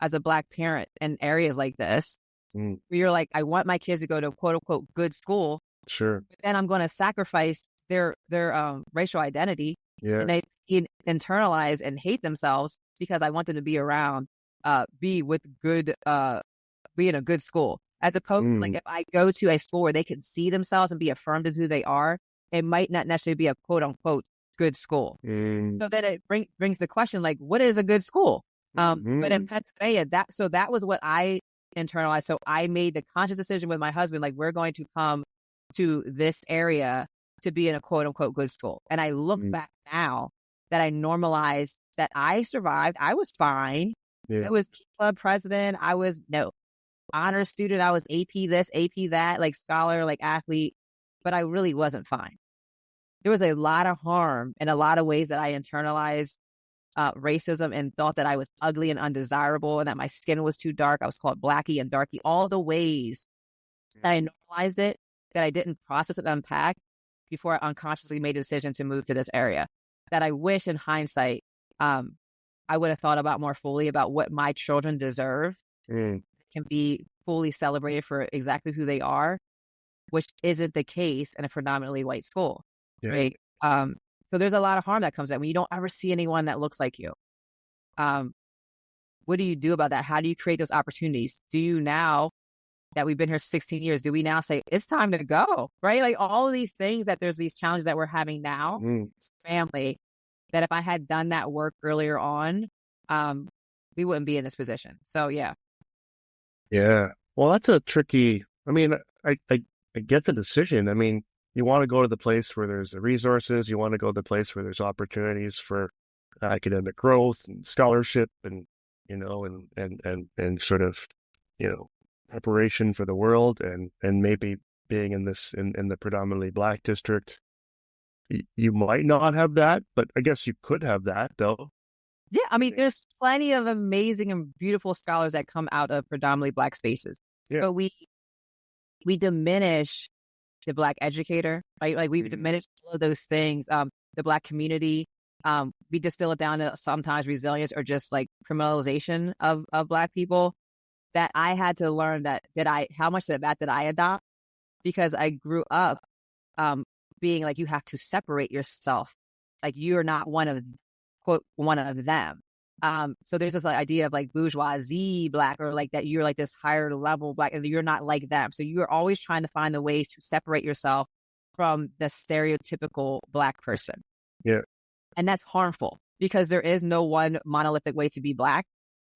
as a Black parent in areas like this, where you're like, I want my kids to go to quote unquote good school. Sure. But then I'm going to sacrifice their racial identity. Yeah. And they internalize and hate themselves because I want them to be around, be in a good school. As opposed to like if I go to a school where they can see themselves and be affirmed in who they are, it might not necessarily be a quote unquote good school. So then it brings the question, like, what is a good school? But in Pennsylvania, that was what I internalized. So I made the conscious decision with my husband, like, we're going to come to this area to be in a quote unquote good school. And I look back now that I normalized that I survived. I was fine. Yeah. I was club president. I was honor student. I was AP this, AP that, like scholar, like athlete, but I really wasn't fine. There was a lot of harm in a lot of ways that I internalized racism and thought that I was ugly and undesirable and that my skin was too dark. I was called Blackie and Darky. All the ways that I normalized it, that I didn't process it and unpack before I unconsciously made a decision to move to this area, that I wish in hindsight, I would have thought about more fully about what my children deserve. Can be fully celebrated for exactly who they are. which isn't the case in a predominantly white school, Yeah. right? So there's a lot of harm that comes out when you don't ever see anyone that looks like you. What do you do about that? How do you create those opportunities? Do you now that we've been here 16 years, do we now say it's time to go, right? Like all of these things that there's these challenges that we're having now, family, that if I had done that work earlier on, we wouldn't be in this position. So, yeah. Yeah. Well, that's a tricky, I mean, I get the decision. I mean, you want to go to the place where there's the resources. You want to go to the place where there's opportunities for academic growth and scholarship and, and sort of, preparation for the world and maybe being in the predominantly Black district. You might not have that, but I guess you could have that though. Yeah, I mean, there's plenty of amazing and beautiful scholars that come out of predominantly Black spaces. Yeah. But we diminish the Black educator, right? Like we diminish all of those things. The Black community, we distill it down to sometimes resilience or just like criminalization of Black people. That I had to learn how much of that did I adopt? Because I grew up being like, you have to separate yourself. Like you're not one of them. So there's this idea of like bourgeoisie Black, or like that you're like this higher level Black and you're not like them. So you're always trying to find the ways to separate yourself from the stereotypical Black person. Yeah. And that's harmful because there is no one monolithic way to be Black.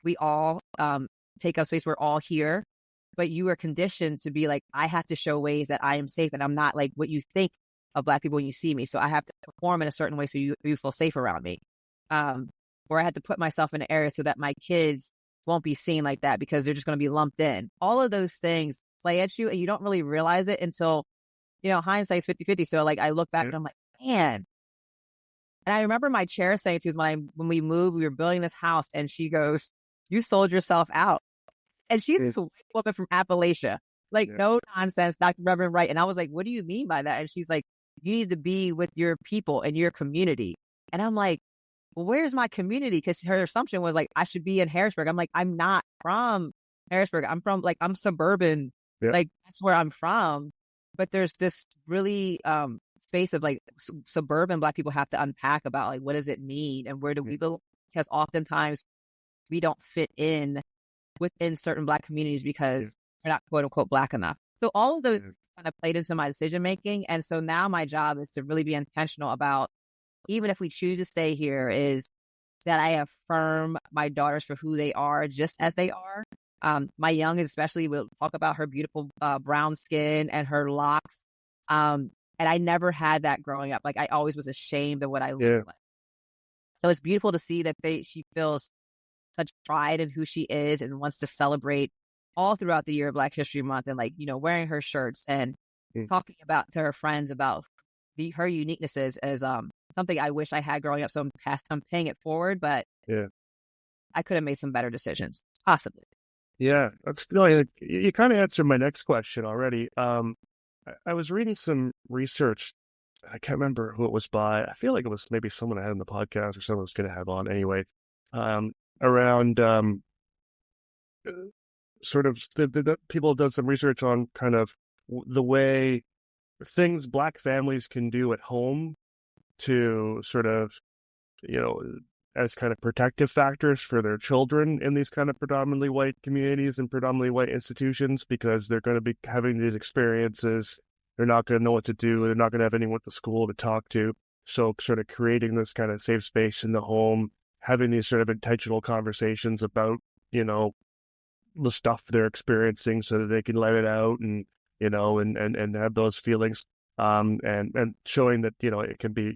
We all take up space. We're all here, but you are conditioned to be like, I have to show ways that I am safe and I'm not like what you think of Black people when you see me. So I have to perform in a certain way so you feel safe around me. Or I had to put myself in an area so that my kids won't be seen like that because they're just going to be lumped in. All of those things play at you and you don't really realize it until, hindsight's 50-50. So like I look back and I'm like, man. And I remember my chair saying to us when we moved, we were building this house and she goes, you sold yourself out. And she's this white woman from Appalachia. Like, no nonsense, Dr. Reverend Wright. And I was like, what do you mean by that? And she's like, you need to be with your people and your community. And I'm like, well, where's my community? Because her assumption was like, I should be in Harrisburg. I'm like, I'm not from Harrisburg. I'm from I'm suburban. Yeah. Like, that's where I'm from. But there's this really space of like suburban Black people have to unpack about like, what does it mean? And where do we belong? Because oftentimes we don't fit in within certain Black communities because we're not quote unquote Black enough. So all of those kind of played into my decision making. And so now my job is to really be intentional about, even if we choose to stay here, is that I affirm my daughters for who they are, just as they are. My youngest especially will talk about her beautiful brown skin and her locks. And I never had that growing up. Like I always was ashamed of what I looked like. So it's beautiful to see that she feels such pride in who she is and wants to celebrate all throughout the year of Black History Month and like, wearing her shirts and talking to her friends about her uniquenesses as something I wish I had growing up. So I'm paying it forward, but I could have made some better decisions, possibly. Yeah, that's you kind of answered my next question already. I was reading some research. I can't remember who it was by. I feel like it was maybe someone I had on the podcast or someone was going to have on anyway. Around sort of the people have done some research on kind of the way things Black families can do at home to sort of, as kind of protective factors for their children in these kind of predominantly white communities and predominantly white institutions, because they're going to be having these experiences. They're not going to know what to do. They're not going to have anyone at the school to talk to. So sort of creating this kind of safe space in the home, having these sort of intentional conversations about, the stuff they're experiencing so that they can let it out and, and have those feelings. And showing that, it can be,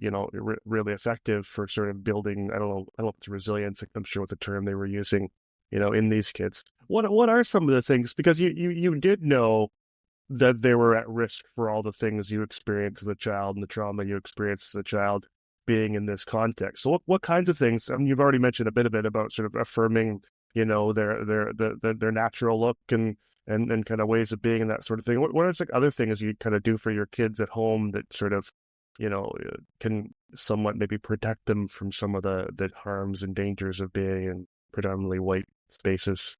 really effective for sort of building, I don't know if it's resilience, I'm sure what the term they were using, in these kids. What are some of the things, because you did know that they were at risk for all the things you experienced as a child and the trauma you experienced as a child being in this context. So what kinds of things, I mean, you've already mentioned a bit of it about sort of affirming, their natural look and kind of ways of being and that sort of thing. What are some other things you kind of do for your kids at home that sort of, can somewhat maybe protect them from some of the harms and dangers of being in predominantly white spaces?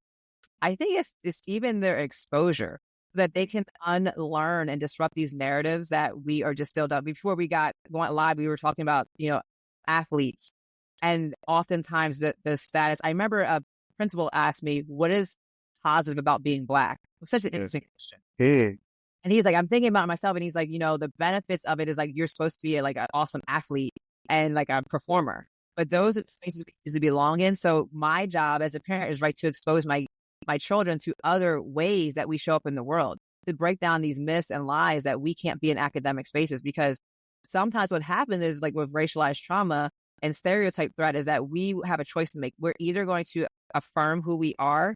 I think it's even their exposure. that they can unlearn and disrupt these narratives that we are just still done. Before we went live, we were talking about, athletes, and oftentimes the status. I remember a principal asked me, what is positive about being Black? It was such an interesting question. Hey. And he's like, I'm thinking about myself, and he's like, the benefits of it is like, you're supposed to be like an awesome athlete and like a performer, but those are spaces we used to belong in. So my job as a parent is to expose my children to other ways that we show up in the world, to break down these myths and lies that we can't be in academic spaces. Because sometimes what happens is, like with racialized trauma and stereotype threat, is that we have a choice to make. We're either going to affirm who we are,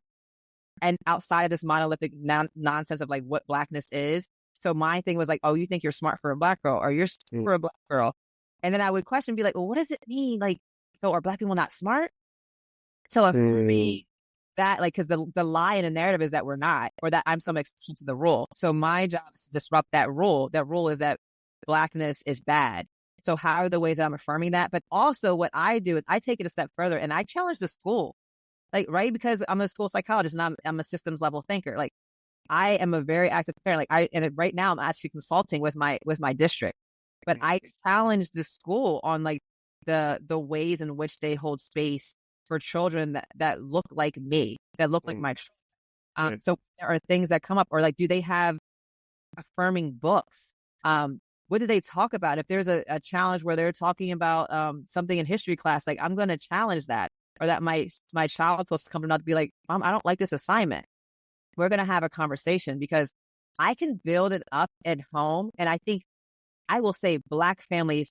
and outside of this monolithic nonsense of like what Blackness is. So my thing was like, oh, you think you're smart for a Black girl, or you're smart for a Black girl. And then I would question, be like, well, what does it mean? Like, so are Black people not smart? So for me, that, like, because the lie in the narrative is that we're not, or that I'm some exception to the rule. So my job is to disrupt that rule. That rule is that Blackness is bad. So how are the ways that I'm affirming that? But also what I do is I take it a step further and I challenge the school. Like, right? Because I'm a school psychologist and I'm a systems level thinker. Like, I am a very active parent. Like, and right now I'm actually consulting with my district, but I challenge the school on like the ways in which they hold space for children that look like me, that look like my children. So there are things that come up, or like, do they have affirming books? What do they talk about? If there's a challenge where they're talking about something in history class, like, I'm going to challenge that. Or that my child supposed to come to be like, Mom, I don't like this assignment. We're going to have a conversation, because I can build it up at home. And I think I will say Black families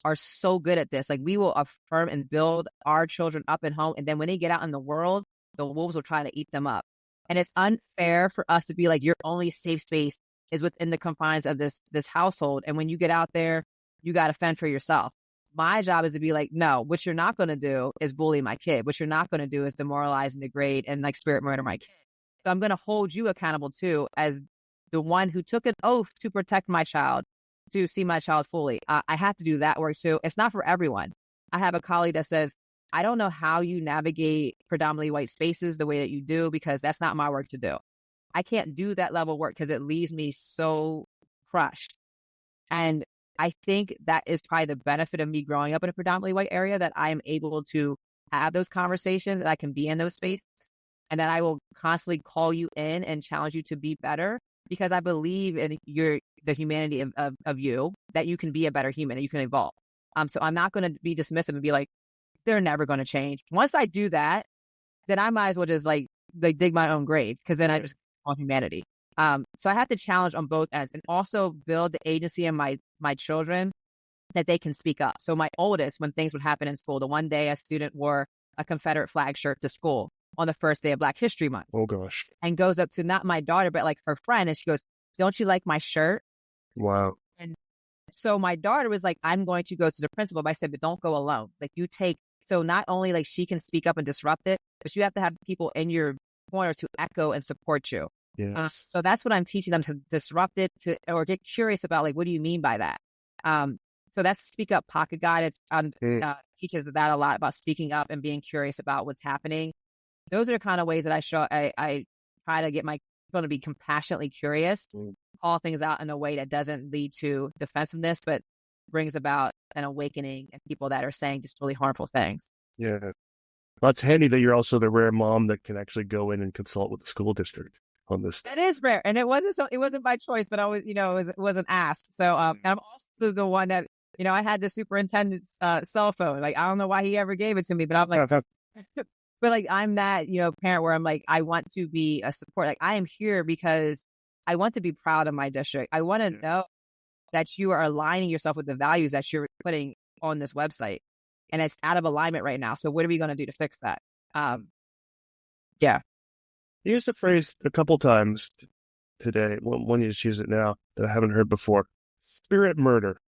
are so good at this. Like, we will affirm and build our children up at home. And then when they get out in the world, the wolves will try to eat them up. And it's unfair for us to be like, your only safe space is within the confines of this household. And when you get out there, you got to fend for yourself. My job is to be like, no, what you're not going to do is bully my kid. What you're not going to do is demoralize and degrade and like spirit murder my kid. So I'm going to hold you accountable too, as the one who took an oath to protect my child, to see my child fully. I have to do that work too. It's not for everyone. I have a colleague that says, I don't know how you navigate predominantly white spaces the way that you do, because that's not my work to do. I can't do that level of work because it leaves me so crushed. And I think that is probably the benefit of me growing up in a predominantly white area, that I am able to have those conversations, that I can be in those spaces, and that I will constantly call you in and challenge you to be better, because I believe in the humanity of you, that you can be a better human and you can evolve. So I'm not going to be dismissive and be like, they're never going to change. Once I do that, then I might as well just like dig my own grave, because then I just on humanity. So I have to challenge on both ends, and also build the agency in my children, that they can speak up. So my oldest, when things would happen in school, the one day a student wore a Confederate flag shirt to school on the first day of Black History Month. Oh gosh. And goes up to not my daughter, but like her friend, and she goes, don't you like my shirt? Wow. And so my daughter was like, I'm going to go to the principal, but I said, but don't go alone. Like, you take, so not only like she can speak up and disrupt it, but you have to have people in your corner to echo and support you. Yeah. So that's what I'm teaching them, to disrupt it, or get curious about, like, what do you mean by that? So that's Speak Up Pocket Guide. It teaches that a lot, about speaking up and being curious about what's happening. Those are the kind of ways that I try to get my children to be compassionately curious, call things out in a way that doesn't lead to defensiveness, but brings about an awakening in people that are saying just really harmful things. Yeah. Well, it's handy that you're also the rare mom that can actually go in and consult with the school district on this. That is rare. And it wasn't by choice, but I was, it wasn't asked. So and I'm also the one that, I had the superintendent's cell phone. Like, I don't know why he ever gave it to me, but I'm like, but like, I'm that, parent where I'm like, I want to be a support. Like, I am here because I want to be proud of my district. I want to know that you are aligning yourself with the values that you're putting on this website. And it's out of alignment right now. So what are we going to do to fix that? Yeah. You used the phrase a couple times today. One you just use it now that I haven't heard before. Spirit murder.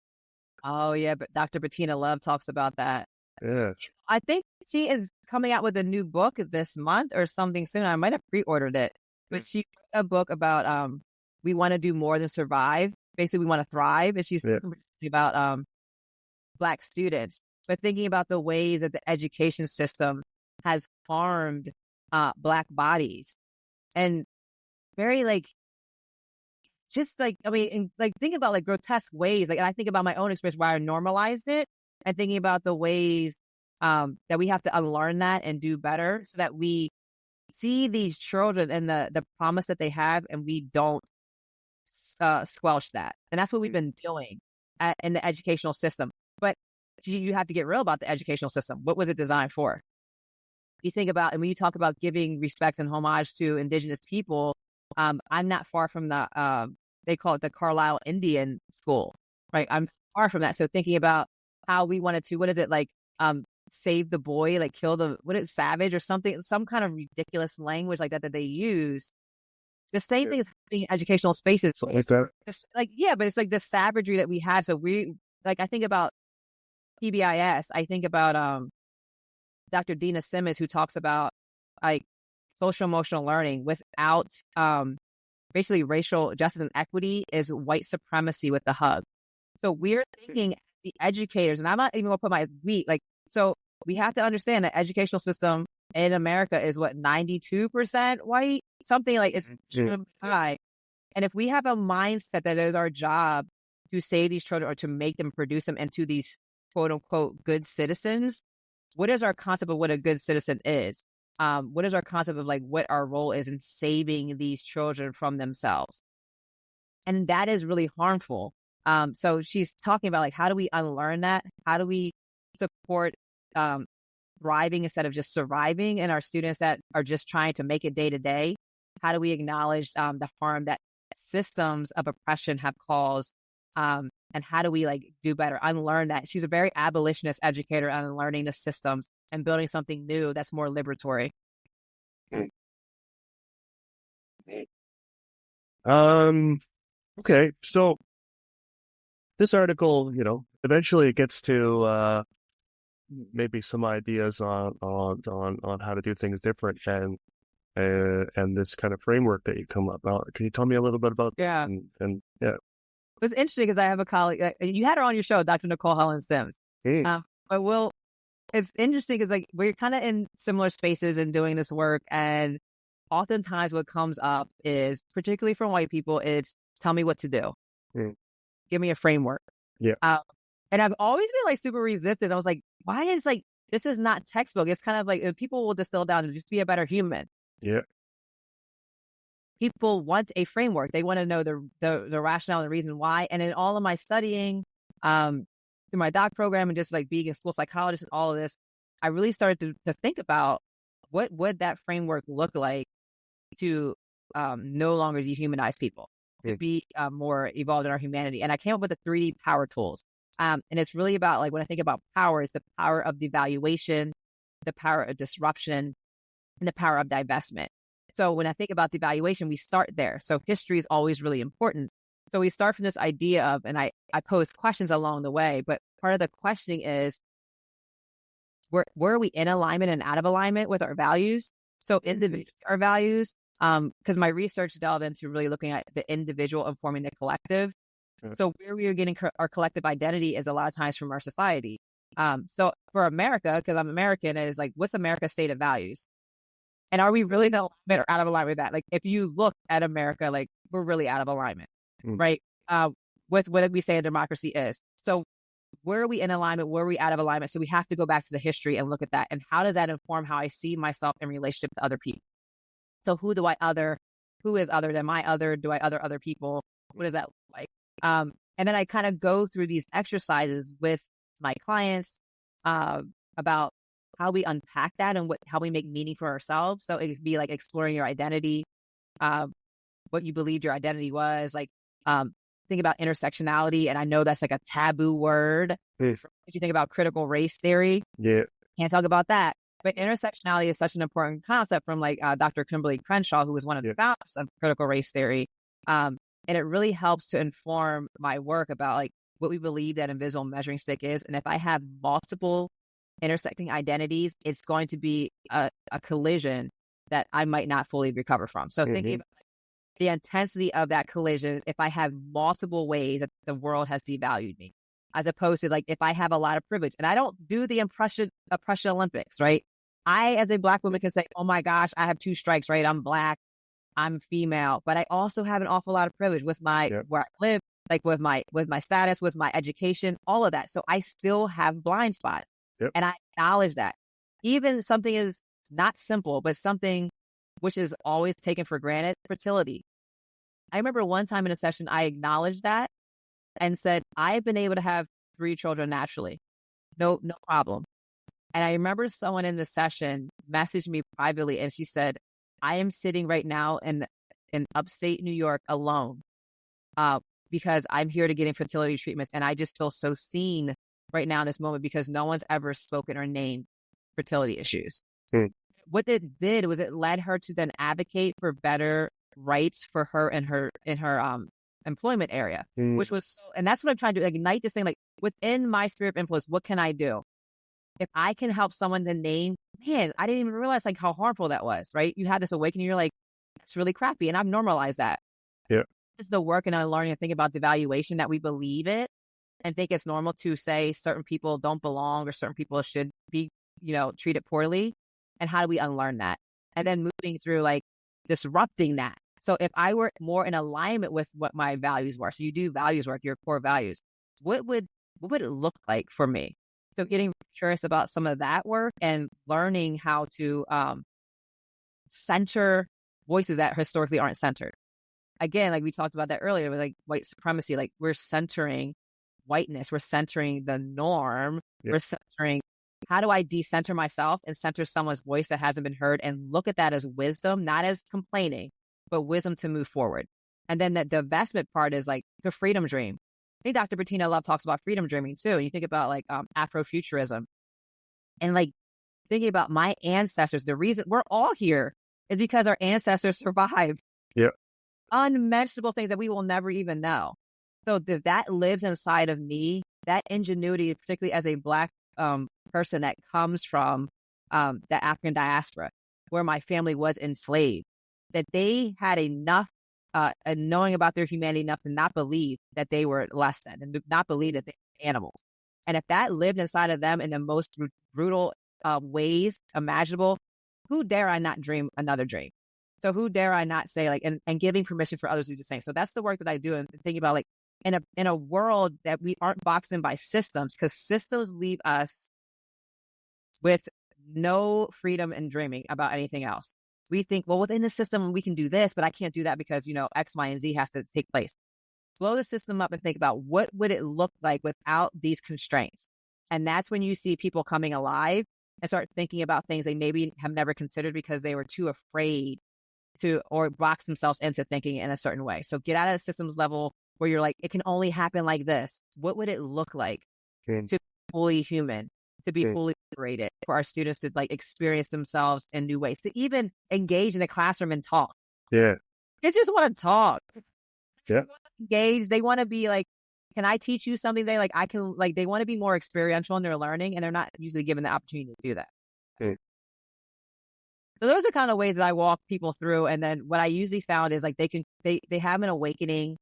Oh, yeah. But Dr. Bettina Love talks about that. Yeah. I think she is coming out with a new book this month or something soon. I might have pre-ordered it. But she wrote a book about we want to do more than survive. Basically, we want to thrive. And she's talking about Black students, but thinking about the ways that the education system has harmed Black bodies. And very just like, I mean, and like think about like grotesque ways. Like, and I think about my own experience where I normalized it and thinking about the ways that we have to unlearn that and do better so that we see these children and the promise that they have and we don't squelch that. And that's what we've been doing in the educational system. But you have to get real about the educational system. What was it designed for? You think about, and when you talk about giving respect and homage to Indigenous people, I'm not far from the, they call it the Carlisle Indian School, right? I'm far from that. So thinking about how we wanted to, what is it like, save the boy, like kill the, what is savage or something, some kind of ridiculous language like that they use. The same thing is happening in educational spaces. So like that. It's like, yeah, but it's like the savagery that we have. So we, like, I think about PBIS, I think about Dr. Dina Simmons, who talks about like social emotional learning without basically racial justice and equity is white supremacy with the hug. So we're thinking the educators, and I'm not even going to put my like, so we have to understand that educational system in America is what, 92% white, something like it's high. And if we have a mindset that it is our job to save these children or to make them produce them into these quote unquote good citizens, what is our concept of what a good citizen is? What is our concept of like what our role is in saving these children from themselves? And that is really harmful. So she's talking about like, how do we unlearn that? How do we support thriving instead of just surviving in our students that are just trying to make it day to day? How do we acknowledge the harm that systems of oppression have caused? And how do we like do better, unlearn that? She's a very abolitionist educator on unlearning the systems and building something new that's more liberatory. Okay, so this article, eventually it gets to maybe some ideas on how to do things different and this kind of framework that you come up. Can you tell me a little bit about that? And yeah. It's interesting because I have a colleague, you had her on your show, Dr. Nicole Helen Sims. But it's interesting because like we're kind of in similar spaces and doing this work. And oftentimes what comes up is, particularly from white people, it's tell me what to do. Give me a framework. Yeah. And I've always been like super resistant. I was like, why is like, this is not textbook. It's kind of like people will distill down to just be a better human. Yeah. People want a framework. They want to know the rationale and the reason why. And in all of my studying, through my doc program and just like being a school psychologist and all of this, I really started to think about what would that framework look like to no longer dehumanize people, to be more evolved in our humanity. And I came up with the 3D power tools. And it's really about like, when I think about power, it's the power of devaluation, the power of disruption, and the power of divestment. So when I think about devaluation, we start there. So history is always really important. So we start from this idea of, and I pose questions along the way, but part of the questioning is, where are we in alignment and out of alignment with our values? So individual, our values, because my research delved into really looking at the individual informing the collective. So where we are getting our collective identity is a lot of times from our society. So for America, because I'm American, is like, what's America's state of values? And are we really in alignment or out of alignment with that? Like, if you look at America, like, we're really out of alignment, right? With what we say a democracy is. So where are we in alignment? Where are we out of alignment? So we have to go back to the history and look at that. And how does that inform how I see myself in relationship to other people? So who do I other? Who is other than my other? Do I other people? What does that look like? And then I kind of go through these exercises with my clients about how we unpack that and how we make meaning for ourselves. So it could be like exploring your identity, what you believed your identity was, like think about intersectionality. And I know that's like a taboo word. If you think about critical race theory, can't talk about that. But intersectionality is such an important concept from like Dr. Kimberly Crenshaw, who was one of the founders of critical race theory. And it really helps to inform my work about like what we believe that invisible measuring stick is. And if I have multiple intersecting identities, it's going to be a collision that I might not fully recover from. So thinking about the intensity of that collision, if I have multiple ways that the world has devalued me, as opposed to like if I have a lot of privilege, and I don't do the oppression Olympics, right? I, as a Black woman, can say, oh my gosh, I have 2 strikes, right? I'm Black. I'm female, but I also have an awful lot of privilege with my where I live, like with my status, with my education, all of that. So I still have blind spots. And I acknowledge that. Even something is not simple, but something which is always taken for granted, fertility. I remember one time in a session, I acknowledged that and said, I've been able to have 3 children naturally. No problem. And I remember someone in the session messaged me privately and she said, I am sitting right now in upstate New York alone because I'm here to get infertility treatments. And I just feel so seen right now in this moment because no one's ever spoken or named fertility issues. What it did was it led her to then advocate for better rights for her in her employment area, which was so, and that's what I'm trying to ignite this thing, like within my sphere of influence, what can I do? If I can help someone to name, man, I didn't even realize like how harmful that was, right? You had this awakening, you're like, it's really crappy. And I've normalized that. Yeah. It's the work and unlearning and think about the valuation that we believe it and think it's normal to say certain people don't belong or certain people should be, treated poorly. And how do we unlearn that? And then moving through like disrupting that. So if I were more in alignment with what my values were, so you do values work, your core values, what would it look like for me? So getting curious about some of that work and learning how to center voices that historically aren't centered. Again, like we talked about that earlier with like white supremacy, like we're centering whiteness, we're centering the norm, we're centering, how do I decenter myself and center someone's voice that hasn't been heard and look at that as wisdom, not as complaining, but wisdom to move forward. And then that divestment part is like the freedom dream. I think Dr. Bettina Love talks about freedom dreaming too. And you think about like Afrofuturism and like thinking about my ancestors. The reason we're all here is because our ancestors survived. Yeah. Unmentionable things that we will never even know. So if that lives inside of me, that ingenuity, particularly as a Black person that comes from the African diaspora, where my family was enslaved, that they had enough knowing about their humanity enough to not believe that they were less than and not believe that they were animals. And if that lived inside of them in the most brutal ways imaginable, who dare I not dream another dream? So who dare I not say like, and giving permission for others to do the same. So that's the work that I do and thinking about like in a world that we aren't boxed in by systems, because systems leave us with no freedom in dreaming about anything else. We think, well, within the system, we can do this, but I can't do that because, X, Y, and Z has to take place. Slow the system up and think about what would it look like without these constraints. And that's when you see people coming alive and start thinking about things they maybe have never considered because they were too afraid to, or box themselves into thinking in a certain way. So get out of the systems level where you're like, it can only happen like this. What would it look like to be fully human? To be fully liberated, for our students to like experience themselves in new ways, to even engage in the classroom and talk. Yeah. They just want to talk. Yeah. Engage. They want to be like, can I teach you something? They want to be more experiential in their learning, and they're not usually given the opportunity to do that. So those are kind of ways that I walk people through. And then what I usually found is like they have an awakening.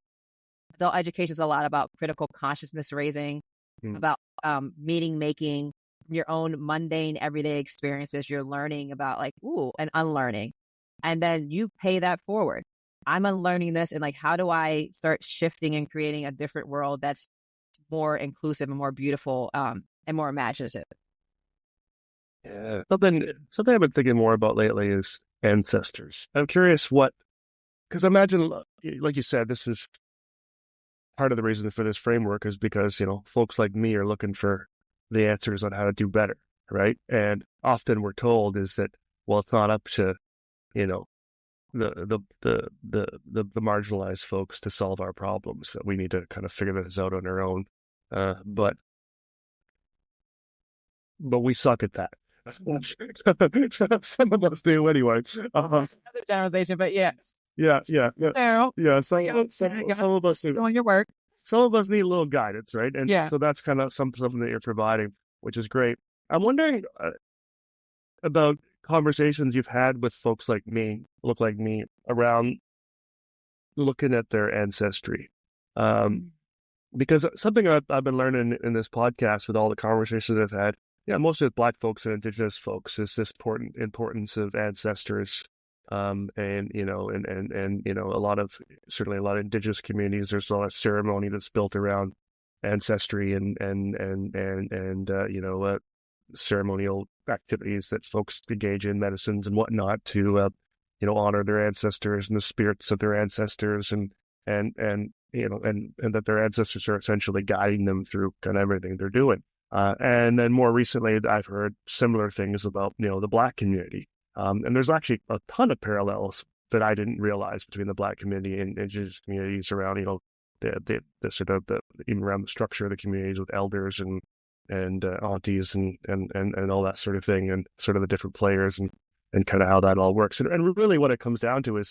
Adult education is a lot about critical consciousness raising, about meaning making, your own mundane everyday experiences. You're learning about like, and unlearning. And then you pay that forward. I'm unlearning this. And like, how do I start shifting and creating a different world that's more inclusive and more beautiful and more imaginative? Yeah. Something I've been thinking more about lately is ancestors. I'm curious because imagine, like you said, this is part of the reason for this framework is because, folks like me are looking for the answers on how to do better, right? And often we're told is that, well, it's not up to, the marginalized folks to solve our problems, that we need to kind of figure this out on our own. But we suck at that. Some of us do anyway. Another generalization, but yes. Yeah. So, some of us do. Doing your work. Some of us need a little guidance, right? And so that's kind of something that you're providing, which is great. I'm wondering about conversations you've had with folks like me, around looking at their ancestry. Because something I've been learning in this podcast with all the conversations I've had, mostly with Black folks and Indigenous folks, is this importance of ancestors and certainly a lot of indigenous communities. There's a lot of ceremony that's built around ancestry and ceremonial activities that folks engage in, medicines and whatnot, to honor their ancestors and the spirits of their ancestors, and that their ancestors are essentially guiding them through kind of everything they're doing. And then more recently, I've heard similar things about the Black community. And there's actually a ton of parallels that I didn't realize between the Black community and indigenous communities around, the sort of even around the structure of the communities with elders and aunties and all that sort of thing, and sort of the different players and kind of how that all works. And really what it comes down to is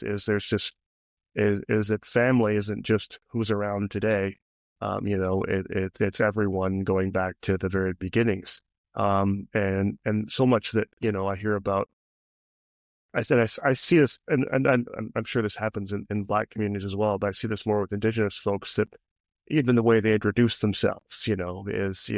that family isn't just who's around today. It's everyone going back to the very beginnings. And so much that, I hear about. I see this, and I'm sure this happens in Black communities as well, but I see this more with indigenous folks, that even the way they introduce themselves, is,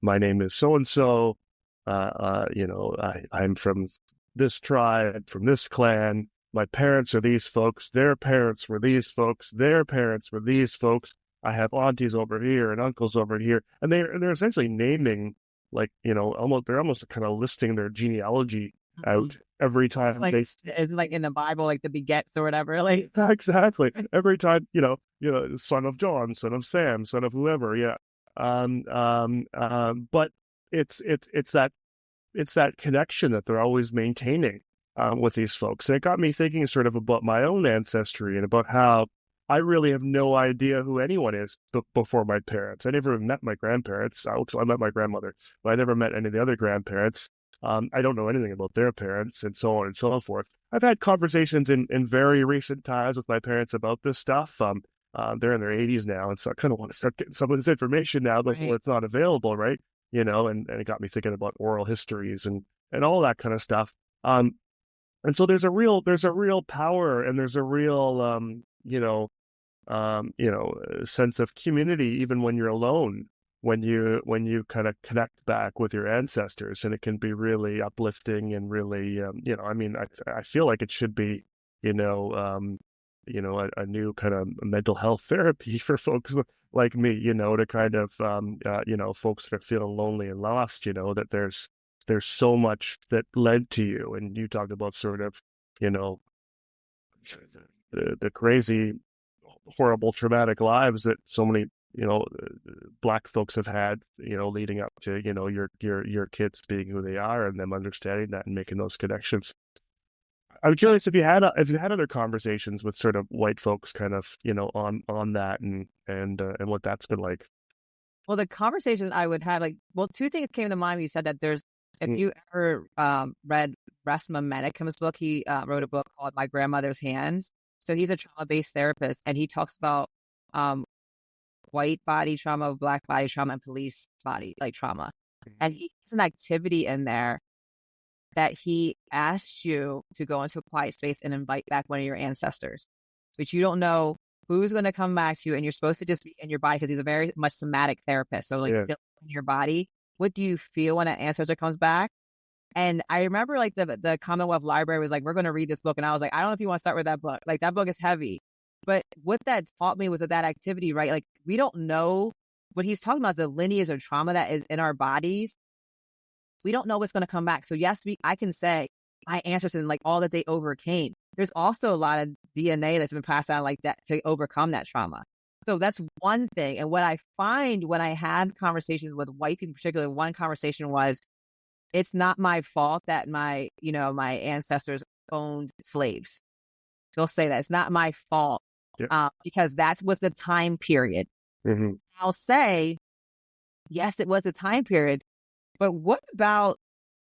my name is so-and-so, I'm from this tribe, from this clan, my parents are these folks, their parents were these folks, their parents were these folks, I have aunties over here and uncles over here, and they're essentially naming, like, they're almost kind of listing their genealogy out every time it's like in the Bible, like the begets or whatever, like exactly every time, son of John, son of Sam, son of whoever, yeah. But it's that connection that they're always maintaining with these folks. And it got me thinking sort of about my own ancestry and about how I really have no idea who anyone is before my parents. I never met my grandparents. I met my grandmother, but I never met any of the other grandparents. I don't know anything about their parents, and so on and so forth. I've had conversations in very recent times with my parents about this stuff. They're in their 80s now, and so I kind of want to start getting some of this information now before it's not available, right? And it got me thinking about oral histories and all that kind of stuff. And so there's a real power, and there's a real sense of community even when you're alone, when you kind of connect back with your ancestors, and it can be really uplifting and really, I feel like it should be, a new kind of mental health therapy for folks like me, to kind of, folks that are feeling lonely and lost, that there's so much that led to you. And you talked about sort of, the crazy, horrible, traumatic lives that so many Black folks have had, leading up to, your kids being who they are, and them understanding that and making those connections. I'm curious if you had other conversations with sort of white folks, kind of, on that and what that's been like. Well, the conversation I would have, two things came to mind when you said that. There's, if you ever read Russ Manicum's book, he wrote a book called My Grandmother's Hands. So he's a trauma-based therapist, and he talks about white body trauma, Black body trauma, and police body trauma. And he has an activity in there that he asked you to go into a quiet space and invite back one of your ancestors, but you don't know who's going to come back to you, and you're supposed to just be in your body, because he's a very much somatic therapist. So feel in your body, what do you feel when an ancestor comes back? And I remember the Commonwealth Library was like, we're going to read this book. And I was like, I don't know if you want to start with that book. That book is heavy. But what that taught me was that activity, right? We don't know what he's talking about, is the lineage of trauma that is in our bodies. We don't know what's going to come back. So yes, I can say my ancestors and all that they overcame. There's also a lot of DNA that's been passed down like that to overcome that trauma. So that's one thing. And what I find when I had conversations with white people, particularly one conversation was, it's not my fault that my ancestors owned slaves. They'll say that it's not my fault. Because that was the time period. Mm-hmm. I'll say, yes, it was the time period, but what about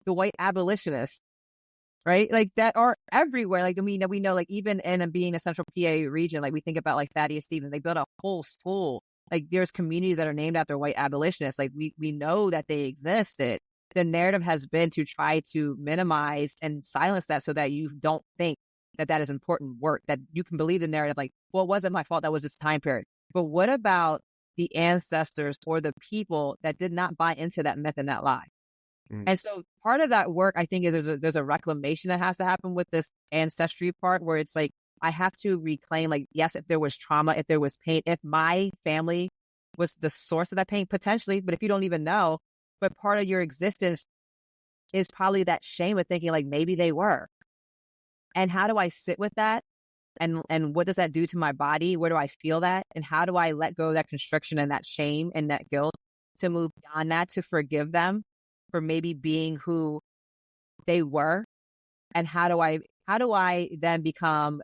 the white abolitionists, right? That are everywhere. We know, even in being a central PA region, we think about Thaddeus Stevens, they built a whole school. There's communities that are named after white abolitionists. We know that they existed. The narrative has been to try to minimize and silence that, so that you don't think that is important work, that you can believe the narrative, well, it wasn't my fault, that was this time period. But what about the ancestors or the people that did not buy into that myth and that lie? And so part of that work, I think, is there's a reclamation that has to happen with this ancestry part, where it's like, I have to reclaim, like, yes, if there was trauma, if there was pain, if my family was the source of that pain, potentially, but if you don't even know, but part of your existence is probably that shame of thinking like maybe they were. And how do I sit with that? And what does that do to my body? Where do I feel that? And how do I let go of that constriction and that shame and that guilt to move beyond that, to forgive them for maybe being who they were? And how do I then become,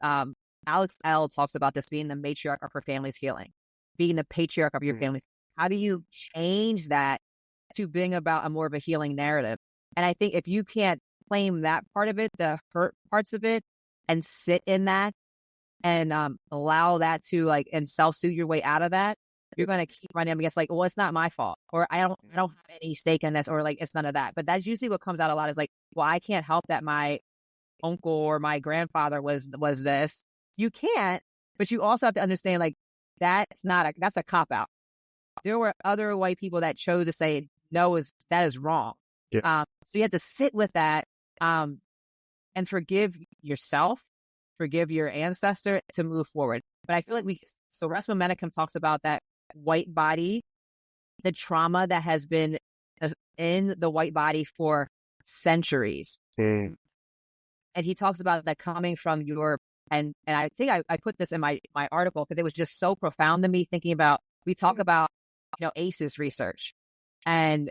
Alex L. talks about this, being the matriarch of her family's healing, being the patriarch of your family. How do you change that to bring about a more of a healing narrative? And I think if you can't claim that part of it, the hurt parts of it, and sit in that and allow that to like, and self-soothe your way out of that, you're going to keep running up against like, well, it's not my fault, or I don't have any stake in this, or like, it's none of that. But that's usually what comes out a lot, is like, well, I can't help that my uncle or my grandfather was this. You can't, but you also have to understand, like, that's a cop out. There were other white people that chose to say no, that is wrong. Yeah. So you have to sit with that, and forgive yourself, forgive your ancestor, to move forward. But I feel like so Russ Momenicum talks about that white body, the trauma that has been in the white body for centuries. And he talks about that coming from Europe. And I think I put this in my article because it was just so profound to me, thinking about, we talk about, ACEs research, and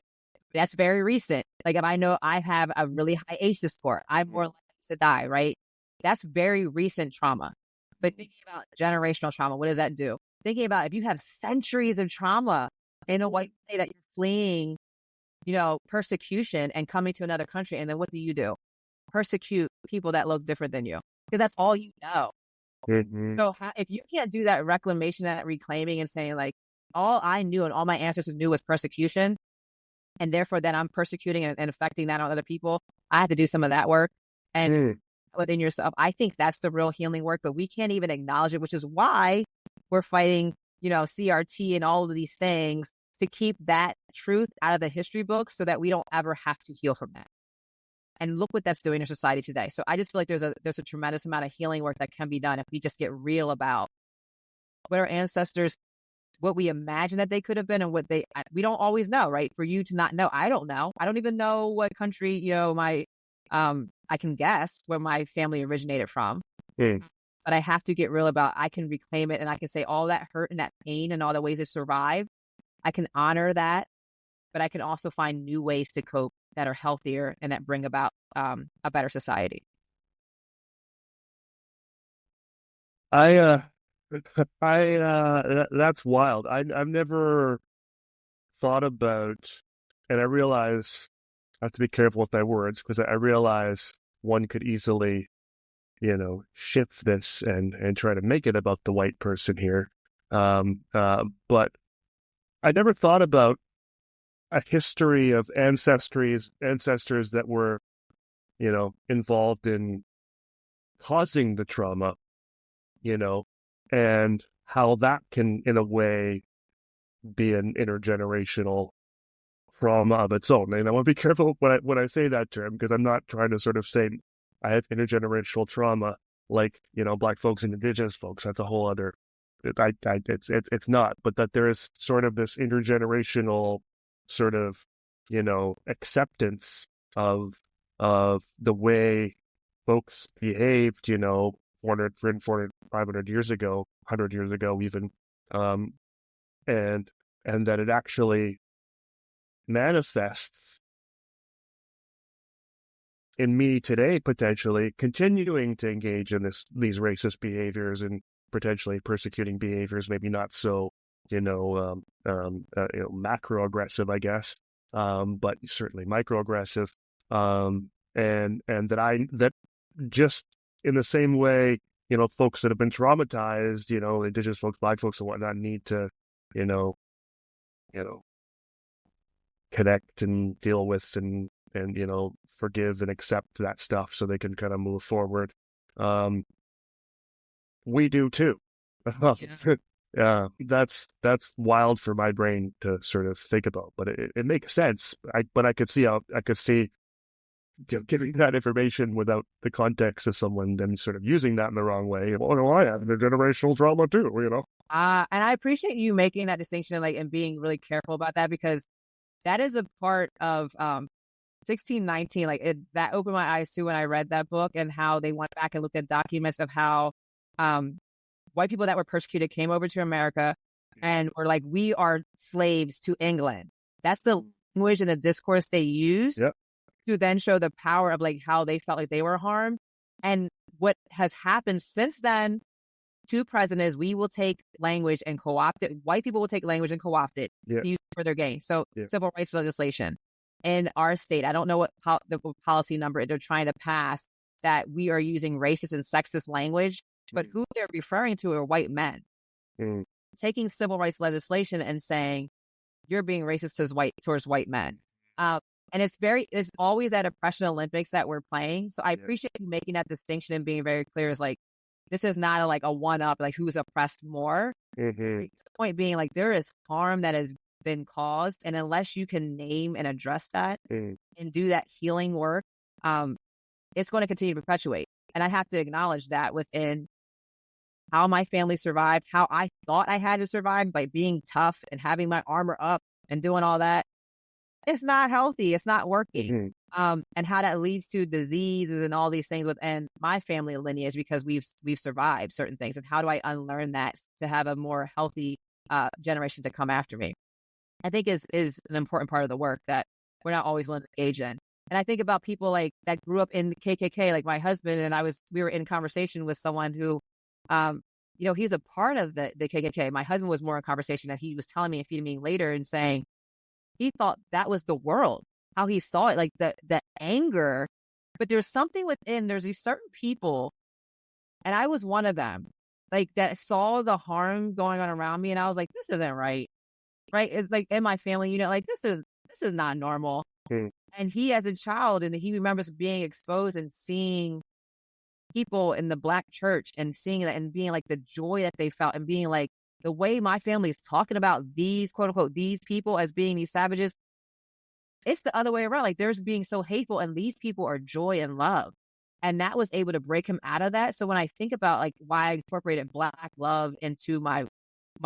that's very recent. Like, if I know I have a really high ACEs score, I'm more likely to die, right? That's very recent trauma. But thinking about generational trauma, what does that do? Thinking about if you have centuries of trauma in a white way, that you're fleeing, persecution and coming to another country, and then what do? Persecute people that look different than you, because that's all you know. So if you can't do that reclamation, that reclaiming, and saying like, all I knew and all my ancestors knew was persecution, and therefore then I'm persecuting and affecting that on other people, I have to do some of that work. And within yourself, I think that's the real healing work, but we can't even acknowledge it, which is why we're fighting, CRT and all of these things, to keep that truth out of the history books so that we don't ever have to heal from that. And look what that's doing in society today. So I just feel like there's a tremendous amount of healing work that can be done if we just get real about what our ancestors, what we imagine that they could have been, and we don't always know, right? For you to not know, I don't know. I don't even know what country, I can guess where my family originated from. But I have to get real about, I can reclaim it, and I can say all that hurt and that pain and all the ways to survive, I can honor that, but I can also find new ways to cope that are healthier and that bring about a better society. That's wild. I've never thought about, and I realize I have to be careful with my words, because I realize one could easily, shift this and try to make it about the white person here. But I never thought about a history of ancestors that were, involved in causing the trauma, and how that can, in a way, be an intergenerational trauma of its own. And I want to be careful when I say that term, because I'm not trying to sort of say I have intergenerational trauma like, Black folks and Indigenous folks. That's a whole other. It's not, but that there is sort of this intergenerational sort of, acceptance of the way folks behaved, 400, 500 years ago, 100 years ago even, and that it actually manifests in me today, potentially continuing to engage in these racist behaviors and potentially persecuting behaviors, maybe not so, macro-aggressive, I guess, but certainly microaggressive, and that just in the same way, folks that have been traumatized, Indigenous folks, Black folks, and whatnot, need to, connect and deal with and forgive and accept that stuff so they can kind of move forward. We do too. That's wild for my brain to sort of think about, but it makes sense. But I could see giving that information without the context of someone then sort of using that in the wrong way. Well, no, I have the generational trauma too, And I appreciate you making that distinction, and being really careful about that, because that is a part of 1619. That opened my eyes too when I read that book, and how they went back and looked at documents of how white people that were persecuted came over to America and were like, we are slaves to England. That's the language and the discourse they used. Yep. To then show the power of how they felt like they were harmed. And what has happened since then to present is we will take language and co-opt it. White people will take language and co-opt it to use for their gain. So civil rights legislation in our state, I don't know what the policy number they're trying to pass, that we are using racist and sexist language, but who they're referring to are white men. Taking civil rights legislation and saying, you're being racist towards white men. And it's always that oppression Olympics that we're playing. So I appreciate you making that distinction and being very clear. Is this is not a one up, who's oppressed more. The point being, there is harm that has been caused. And unless you can name and address that and do that healing work, it's going to continue to perpetuate. And I have to acknowledge that within how my family survived, how I thought I had to survive by being tough and having my armor up and doing all that. It's not healthy. It's not working. And how that leads to diseases and all these things within my family lineage, because we've survived certain things. And how do I unlearn that to have a more healthy generation to come after me? I think is an important part of the work that we're not always willing to engage in. And I think about people that grew up in the KKK, like my husband, and we were in conversation with someone who, he's a part of the KKK. My husband was more in conversation that he was telling me and feeding me later and saying, he thought that was the world, how he saw it, the anger. But there's something within, there's these certain people, and I was one of them, that saw the harm going on around me. And I was like, this isn't right. Right. It's in my family, this is not normal. And he, as a child, and he remembers being exposed and seeing people in the Black church and seeing that and being the joy that they felt and being the way my family is talking about these, quote unquote, these people as being these savages, it's the other way around. There's being so hateful, and these people are joy and love. And that was able to break him out of that. So when I think about why I incorporated Black love into my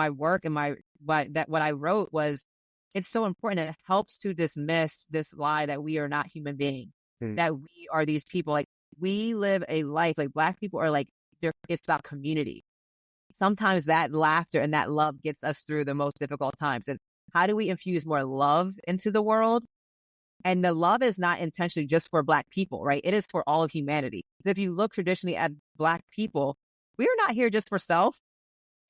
work and what I wrote was, it's so important. And it helps to dismiss this lie that we are not human beings, that we are these people. We live a life, Black people are it's about community. Sometimes that laughter and that love gets us through the most difficult times. And how do we infuse more love into the world? And the love is not intentionally just for Black people, right? It is for all of humanity. If you look traditionally at Black people, we are not here just for self.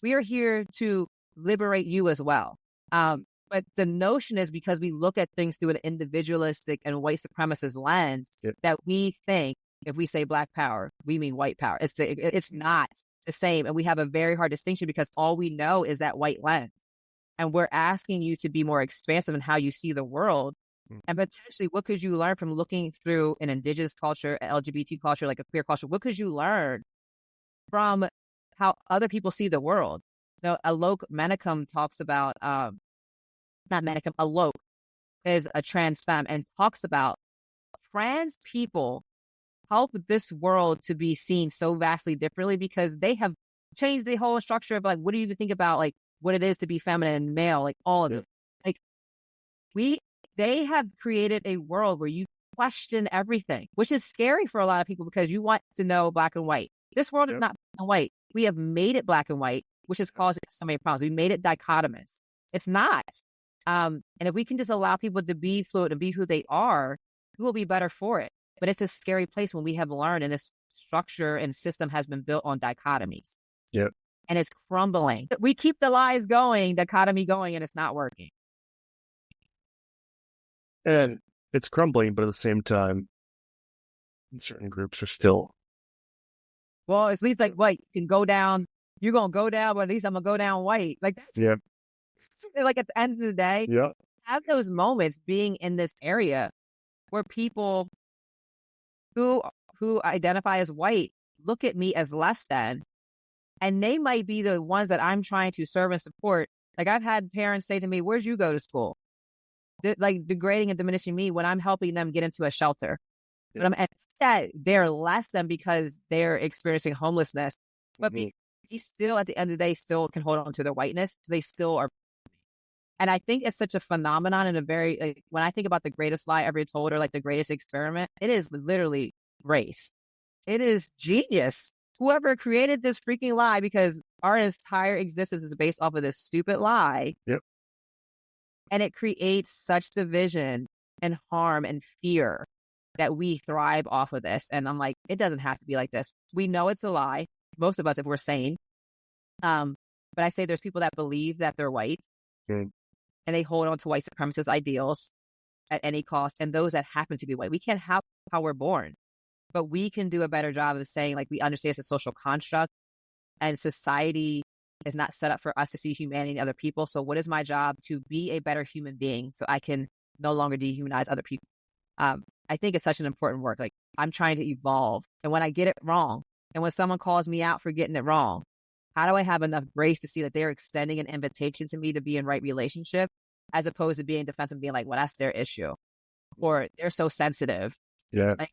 We are here to liberate you as well. But the notion is, because we look at things through an individualistic and white supremacist lens, that we think if we say Black power, we mean white power. It's not the same. And we have a very hard distinction, because all we know is that white lens. And we're asking you to be more expansive in how you see the world. And potentially, what could you learn from looking through an indigenous culture, an LGBT culture, a queer culture? What could you learn from how other people see the world? Alok Menachem talks about, not Menachem, Alok is a trans femme and talks about trans people help this world to be seen so vastly differently, because they have changed the whole structure of what do you even think about what it is to be feminine and male, all of it. They have created a world where you question everything, which is scary for a lot of people, because you want to know black and white. This world is not black and white. We have made it black and white, which is causing so many problems. We made it dichotomous. It's not. And if we can just allow people to be fluid and be who they are, we will be better for it. But it's a scary place when we have learned, and this structure and system has been built on dichotomies. Yep. And it's crumbling. We keep the lies going, dichotomy going, and it's not working. And it's crumbling, but at the same time, certain groups are still. Well, it's at least white. You can go down. You're going to go down, but at least I'm going to go down white. That's at the end of the day, have those moments being in this area where people who identify as white look at me as less than, And they might be the ones that I'm trying to serve and support. Like I've had parents say to me, where'd you go to school? Like degrading and diminishing me when I'm helping them get into a shelter. Yeah. But that they're less than because they're experiencing homelessness. But he still, at the end of the day, still can hold on to their whiteness. So they still are. And I think it's such a phenomenon and a very, like, when I think about the greatest lie ever told or like the greatest experiment, it is literally race. It is genius. Whoever created this freaking lie, because our entire existence is based off of this stupid lie. Yep. And it creates such division and harm and fear that we thrive off of this. And I'm like, it doesn't have to be like this. We know it's a lie. Most of us, if we're sane. But I say there's people that believe that they're white. Okay. And they hold on to white supremacist ideals at any cost. And those that happen to be white, we can't have how we're born, but we can do a better job of saying, like, we understand it's a social construct and society is not set up for us to see humanity in other people. So what is my job? To be a better human being so I can no longer dehumanize other people. I think it's such an important work. Like, I'm trying to evolve. And when I get it wrong, and when someone calls me out for getting it wrong, how do I have enough grace to see that they're extending an invitation to me to be in right relationship, as opposed to being defensive and being like, well, that's their issue, or they're so sensitive. Yeah. Like,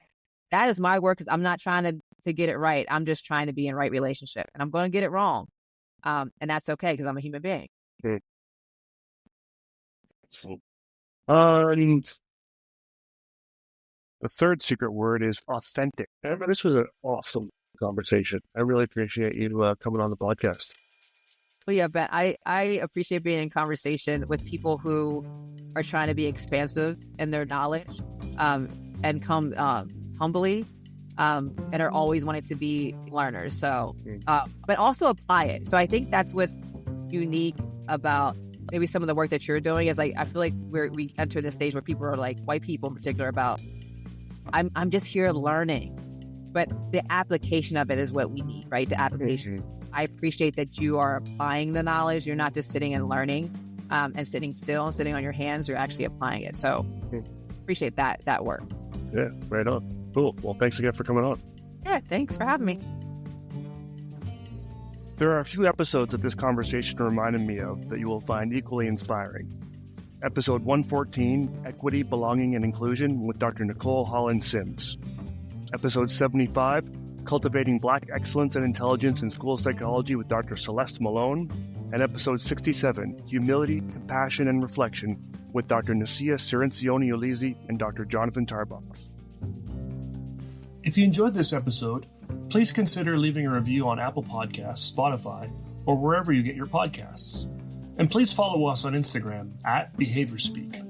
that is my work, because I'm not trying to get it right. I'm just trying to be in right relationship, and I'm going to get it wrong. And that's okay, because I'm a human being. Okay. The third secret word is authentic. This was an awesome conversation. I really appreciate you coming on the podcast. Well, yeah, Ben, I appreciate being in conversation with people who are trying to be expansive in their knowledge, and come humbly, and are always wanting to be learners. So, but also apply it. So I think that's what's unique about maybe some of the work that you're doing is, like, I feel like we enter this stage where people are like, white people in particular, about, I'm just here learning. But the application of it is what we need, right? The application. I appreciate that you are applying the knowledge. You're not just sitting and learning, and sitting still and sitting on your hands. You're actually applying it. So appreciate that work. Yeah, right on. Cool. Well, thanks again for coming on. Yeah, thanks for having me. There are a few episodes that this conversation reminded me of that you will find equally inspiring. Episode 114, Equity, Belonging, and Inclusion, with Dr. Nicole Holland Sims. Episode 75, Cultivating Black Excellence and Intelligence in School Psychology, with Dr. Celeste Malone. And episode 67, Humility, Compassion, and Reflection, with Dr. Nasia Cirencioni-Ulizi and Dr. Jonathan Tarbox. If you enjoyed this episode, please consider leaving a review on Apple Podcasts, Spotify, or wherever you get your podcasts. And please follow us on Instagram @BehaviorSpeak.